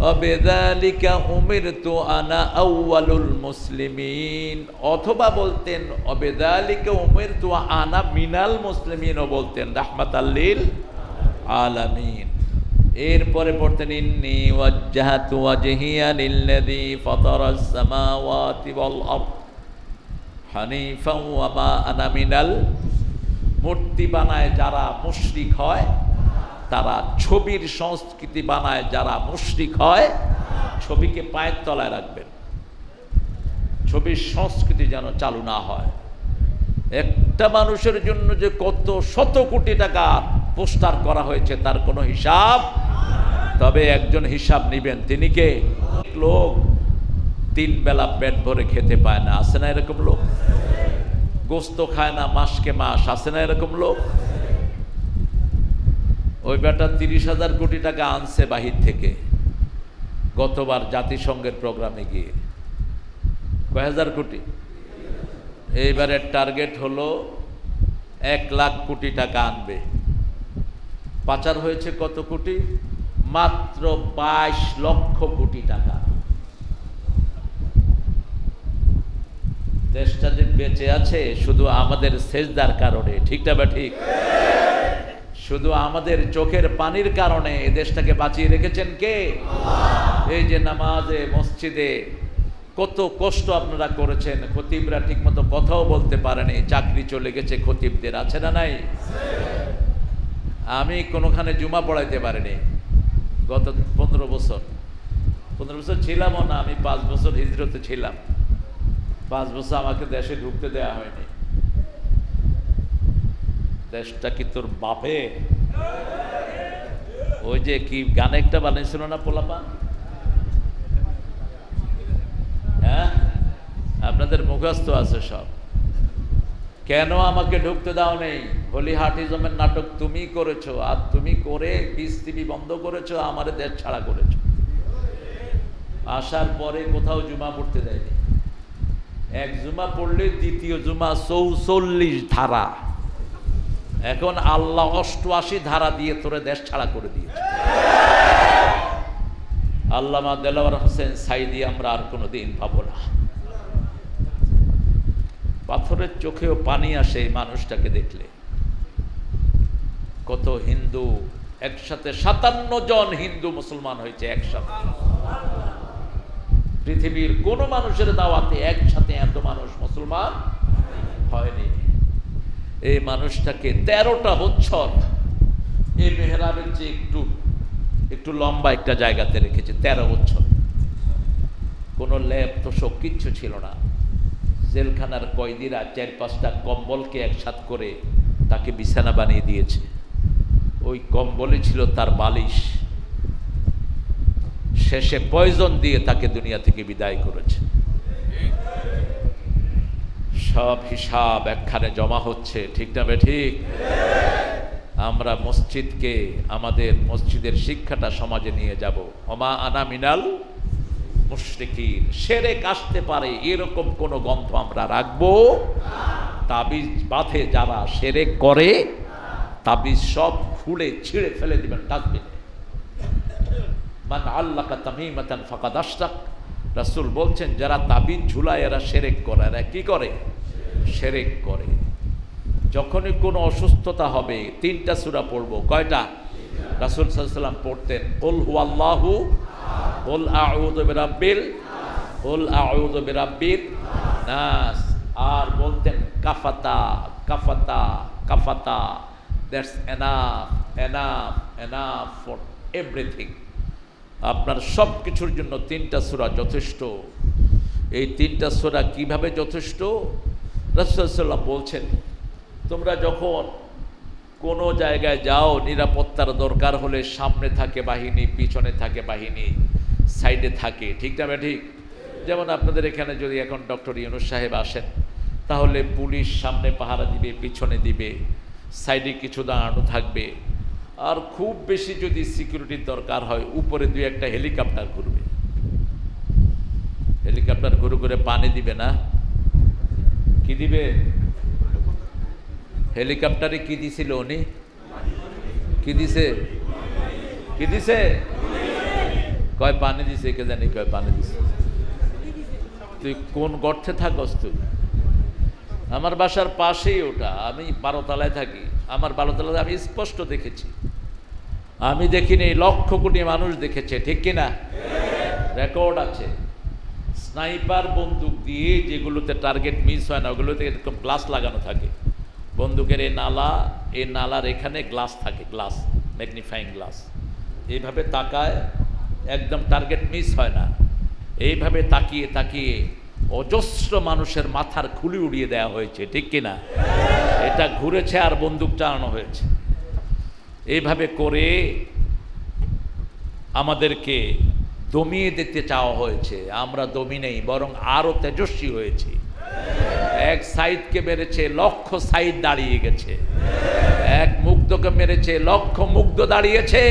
ওয়া বিযালিকা উমিরতু আনা আউয়ালুল মুসলিমিন। অথবা বলতেন ওয়া বিযালিকা উমিরতু আনা মিনাল মুসলিমিনও বলতেন, রাহমাতাল লিল আলামিন। এরপরে পড়তেন ইন্নী ওয়াজ্জাহাতু ওয়াজহিয়া লিল্লাযী ফাতারাস সামাওয়াতি ওয়াল আরদ হানিফাও ওয়া মা আনা মিনাল। মূর্তি বানায় যারা মুশরিক হয়, তারা ছবির সংস্কৃতি বানায় যারা মুশরিক হয়, ছবিকে পায়ের তলায় রাখবেন, ছবির সংস্কৃতি যেন চালু না হয়। একটা মানুষের জন্য যে কত শত কোটি টাকা পোস্টার করা হয়েছে তার কোনো হিসাব। তবে একজন হিসাব নিবেন, তিনি কে? লোক 3 বেলা পেট ভরে খেতে পায় না, আছে না এরকম লোক? গোস্ত খায় না মাসকে মাস, আছে না এরকম লোক? ওই বেটা 30,000 কোটি টাকা আনছে বাহির থেকে গতবার জাতিসংঘের প্রোগ্রামে গিয়ে। কয় হাজার কোটি? এইবারের টার্গেট হলো 1 লাখ কোটি টাকা আনবে। পাচার হয়েছে কত কোটি? মাত্র 22 লক্ষ কোটি টাকা। দেশটা যে বেঁচে আছে শুধু আমাদের সেজদার কারণে, ঠিক না বা ঠিক? শুধু আমাদের চোখের পানির কারণে এই দেশটাকে বাঁচিয়ে রেখেছেন কে? এই যে নামাজে মসজিদে কত কষ্ট আপনারা করেছেন, খতিবরা ঠিকমতো কথাও বলতে পারেনি, চাকরি চলে গেছে খতিবদের, আছে না নাই? আমি কোনোখানে জুমা পড়াইতে পারিনি গত 15 বছর ছিলামও না। আমি 5 বছর হিজরতে ছিলাম, 5 বছর আমাকে দেশে ঢুকতে দেয়া হয়নি। দেশটা কি তোর বাপে? ওই যে কি গানে একটা বানিয়েছিল না পোলাপা, হ্যাঁ আপনাদের মুখস্থ আছে সব। কেন আমাকে ঢুকতে দাও নেই? হোলি হার্টিজমের নাটক তুমি করেছো, আর তুমি করে পিস টিভি বন্ধ করেছো, আমার দেশ ছাড়া করেছো। আসার পরে কোথাও জুমা পড়তে দেয়নি। এক জুমা পড়লে দ্বিতীয় জুমা 44 ধারা, এখন আল্লাহ 88 ধারা দিয়ে তোরে দেশ ছাড়া করে দিয়েছে। আল্লামা দেলাওয়ার হোসেন সাইদি আমরা আর কোনোদিন পাবো না। পাথরের চোখেও পানি আসে এই মানুষটাকে দেখলে। কত হিন্দু একসাথে, 57 জন হিন্দু মুসলমান হয়েছে একসাথে। পৃথিবীর কোন মানুষের দাওয়াতে একসাথে এত মানুষ মুসলমান হয়নি। এই মানুষটাকে 13টা বছর এই মেহরাবের যে একটু লম্বা একটা জায়গাতে রেখেছে। 13 বছর কোনো ল্যাব তো সব কিচ্ছু ছিল না। জেলখানার কয়েদিরা 4-5টা কম্বলকে একসাথ করে তাকে বিছানা বানিয়ে দিয়েছে। ওই কম্বলে ছিল তার বালিশ। শেষে পয়জন দিয়ে তাকে দুনিয়া থেকে বিদায় করেছে। সব হিসাব একখানে জমা হচ্ছে, ঠিক না বে ঠিক? আমরা মসজিদকে, আমাদের মসজিদের শিক্ষাটা সমাজে নিয়ে যাব। ওমা আনা মিনাল মুশরিকিন, শিরক আসতে পারে এরকম কোন গন্ধ আমরা রাখবো। তাবিজ বাঁধে যারা শিরক করে, তাবিজ সব খুলে ছিঁড়ে ফেলে দিবেন ডাস্টবিনে। মান আল্লাকা তামিমাতান ফাকাদ আশরাক, রাসূল বলছেন যারা তাবিজ ঝুলায় এরা শিরক করে। এরা কি করে? শিরক করে। যখনই কোনো অসুস্থতা হবে 3টা সূরা পড়বো। কয়টা? রাসূল সাল্লাল্লাহু আলাইহি ওয়াসাল্লাম পড়তেন কুল হুয়াল্লাহু, কুল আউযু বিরাব্বিল, কুল আউযু বিরাব্বিন নাস, আর বলতেন কাফাতা কাফাতা কাফাতা। That's enough enough enough for everything. আপনার সব কিছুর জন্য 3টা সূরা যথেষ্ট। এই 3টা সূরা কিভাবে যথেষ্ট? রাসূল সাল্লাল্লাহু আলাইহি ওয়াসাল্লাম বলছেন তোমরা যখন কোনো জায়গায় যাও, নিরাপত্তার দরকার হলে সামনে থাকে বাহিনী, পিছনে থাকে বাহিনী, সাইডে থাকে, ঠিক না ঠিক? যেমন আপনাদের এখানে যদি এখন ডক্টর ইউনূস সাহেব আসেন, তাহলে পুলিশ সামনে পাহারা দিবে, পিছনে দিবে, সাইডে কিছু দাঁড়ানো থাকবে। আর খুব বেশি যদি সিকিউরিটির দরকার হয়, উপরে 2-1টা হেলিকপ্টার ঘুরবে। হেলিকপ্টার ঘুরে ঘুরে পানি দিবে না? কি দিবে? হেলিকপ্টারে কি দিছিল উনি? কি দিছে? কি দিছে? কয় পানি দিছে, কে জানি কয় পানি দিছে। তুই কোন গর্তে থাকস? তুই আমার বাসার পাশেই ওটা, আমি 12 তলায় থাকি। আমার 12 তলায় আমি স্পষ্ট দেখেছি। আমি দেখিনি, লক্ষ কোটি মানুষ দেখেছে, ঠিক কিনা? রেকর্ড আছে। স্নাইপার বন্দুক দিয়ে যেগুলোতে টার্গেট মিস হয় না, ওগুলোতে এরকম গ্লাস লাগানো থাকে। বন্দুকের এই নালার এখানে গ্লাস থাকে, গ্লাস, ম্যাগনিফাইং গ্লাস। এইভাবে তাকায়, একদম টার্গেট মিস হয় না। এইভাবে তাকিয়ে তাকিয়ে অজস্র মানুষের মাথার খুলি উড়িয়ে দেওয়া হয়েছে, ঠিক কিনা? এটা ঘুরেছে আর বন্দুক চালানো হয়েছে। এইভাবে করে আমাদেরকে দমিয়ে দিতে চাওয়া হয়েছে। আমরা দমি নেই, বরং আরো তেজস্বী হয়েছে। এক সাইদকে মেরেছে, লক্ষ সাইদ দাঁড়িয়ে গেছে। এক মুগ্ধকে মেরেছে, লক্ষ মুগ্ধ দাঁড়িয়েছে।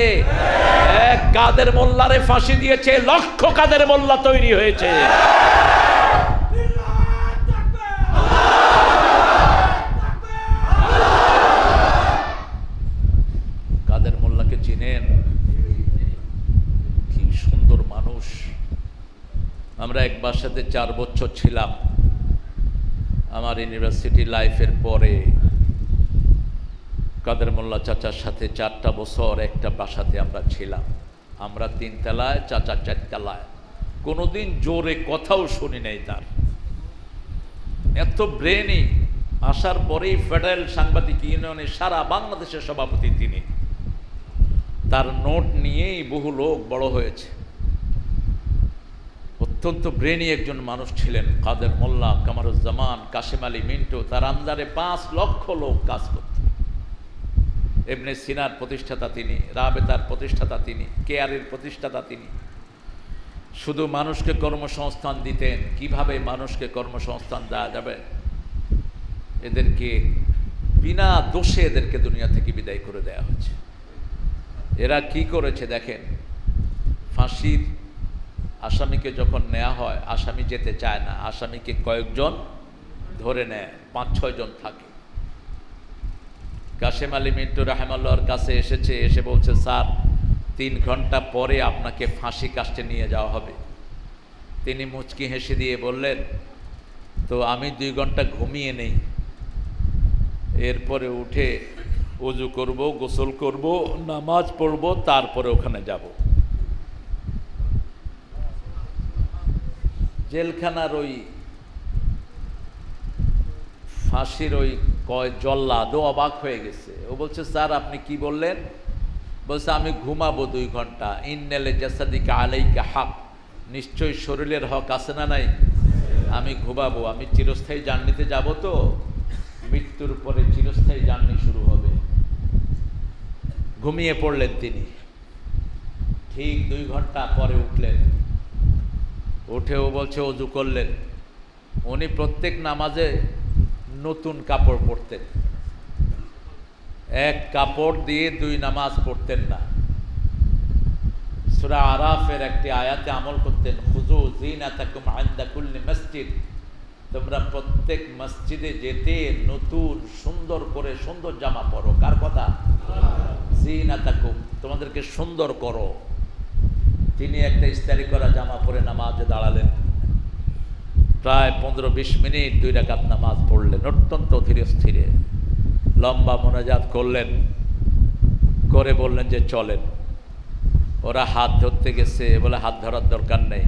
এক কাদের মোল্লারে ফাঁসি দিয়েছে, লক্ষ কাদের মোল্লা তৈরি হয়েছে। কাদের মোল্লাকে চিনেন? কি সুন্দর মানুষ। আমরা এক বাসাতে 4 বছর ছিলাম। আমার ইউনিভার্সিটি লাইফের পরে কাদের মোল্লা চাচার সাথে 4টা বছর একটা বাসাতে আমরা ছিলাম। আমরা 3 তলায়, চাচা 4 তলায়। কোনোদিন জোরে কথাও শুনি নাই তার। এত ব্রেনি। আসার পরেই ফেডারেল সাংবাদিক ইউনিয়নের সারা বাংলাদেশের সভাপতি তিনি। তার নোট নিয়েই বহু লোক বড় হয়েছে। অত্যন্ত ব্রেনি একজন মানুষ ছিলেন কাদের মোল্লা, কামারুজ্জামান, কাশেম আলী মিন্টু। তার আন্দারে 5 লক্ষ লোক কাজ করত। ইবনে সিনার প্রতিষ্ঠাতা তিনি, রাবেতার প্রতিষ্ঠাতা তিনি, কেয়ারের প্রতিষ্ঠাতা তিনি। শুধু মানুষকে কর্মসংস্থান দিতেন। কিভাবে মানুষকে কর্মসংস্থান দেওয়া যাবে, এদেরকে বিনা দোষে এদেরকে দুনিয়া থেকে বিদায় করে দেওয়া হয়েছে। এরা কি করেছে দেখেন, ফাঁসির আসামিকে যখন নেওয়া হয়, আসামি যেতে চায় না, আসামিকে কয়েকজন ধরে নেয়, 5-6 জন থাকে। কাশেম আলী মিন্টু রাহেমাল্লাহর কাছে এসেছে, এসে বলছে স্যার 3 ঘন্টা পরে আপনাকে ফাঁসি কাস্টে নিয়ে যাওয়া হবে। তিনি মুচকি হেসে দিয়ে বললেন, তো আমি 2 ঘন্টা ঘুমিয়ে নেই, এরপরে উঠে ওযু করব, গোসল করব, নামাজ পড়ব, তারপরে ওখানে যাব। জেলখানার ওই ফাঁসির ওই জল্লাদ অবাক হয়ে গেছে। ও বলছে স্যার আপনি কি বললেন? বলছে আমি ঘুমাবো 2 ঘন্টা। ইন্নালে জাসাদিকা আলাইকা হক, নিশ্চয়ই শরীরের হক আছে না নাই? আমি ঘুমাবো, আমি চিরস্থায়ী জার্নিতে যাব, তো মৃত্যুর পরে চিরস্থায়ী জার্নি শুরু হবে। ঘুমিয়ে পড়লেন তিনি। ঠিক 2 ঘন্টা পরে উঠলেন। উঠেও বলছে ওযু করলেন। উনি প্রত্যেক নামাজে নতুন কাপড় পরতেন, এক কাপড় দিয়ে 2 নামাজ পড়তেন না। সূরা আরাফের একটি আয়াতে আমল করতেন, খুযু যিনাতাকুম ইনদা কুল্লি মসজিদ, তোমরা প্রত্যেক মসজিদে যেতে নতুন সুন্দর করে সুন্দর জামা পরো। কার কথা? যিনাতাকুম, তোমাদেরকে সুন্দর করো। তিনি একটা ইস্তারি করা জামা পরে নামাজে দাঁড়ালেন। প্রায় 15-20 মিনিট 2 রাকাত নামাজ পড়লেন, অত্যন্ত ধীরে স্থিরে। লম্বা মোনাজাত করলেন, করে বললেন যে চলেন। ওরা হাত ধরতে গেছে, বলে হাত ধরার দরকার নেই,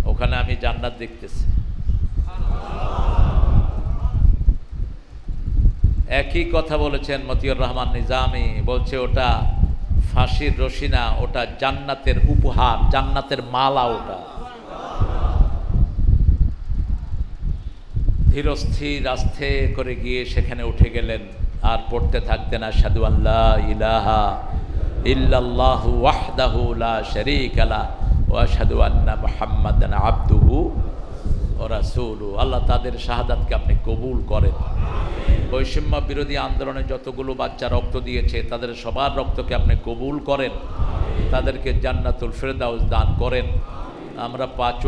ওখানে আমি জান্নাত দেখতেছি। একই কথা বলেছেন মতিউর রহমান নিজামী, বলছে ওটা ফাঁসির রশি না, ওটা জান্নাতের উপহার, জান্নাতের মালা ওটা। ধীরস্থির আস্তে করে গিয়ে সেখানে উঠে গেলেন, আর পড়তে থাকতেন আশহাদু আল্লা ইলাহা ইল্লাল্লাহু ওয়াহদাহু লা শারীকা লাহু ওয়া আশহাদু আন্না মুহাম্মাদান আবদুহু ওয়া রাসূলুহু। আল্লাহ তাদের শাহাদাতকে আপনি কবুল করেন। বৈষম্য বিরোধী আন্দোলনে যতগুলো বাচ্চা রক্ত দিয়েছে তাদের সবার রক্তকে আপনি কবুল করেন, তাদেরকে জান্নাতুল ফেরদাউস দান করেন। আমরা 5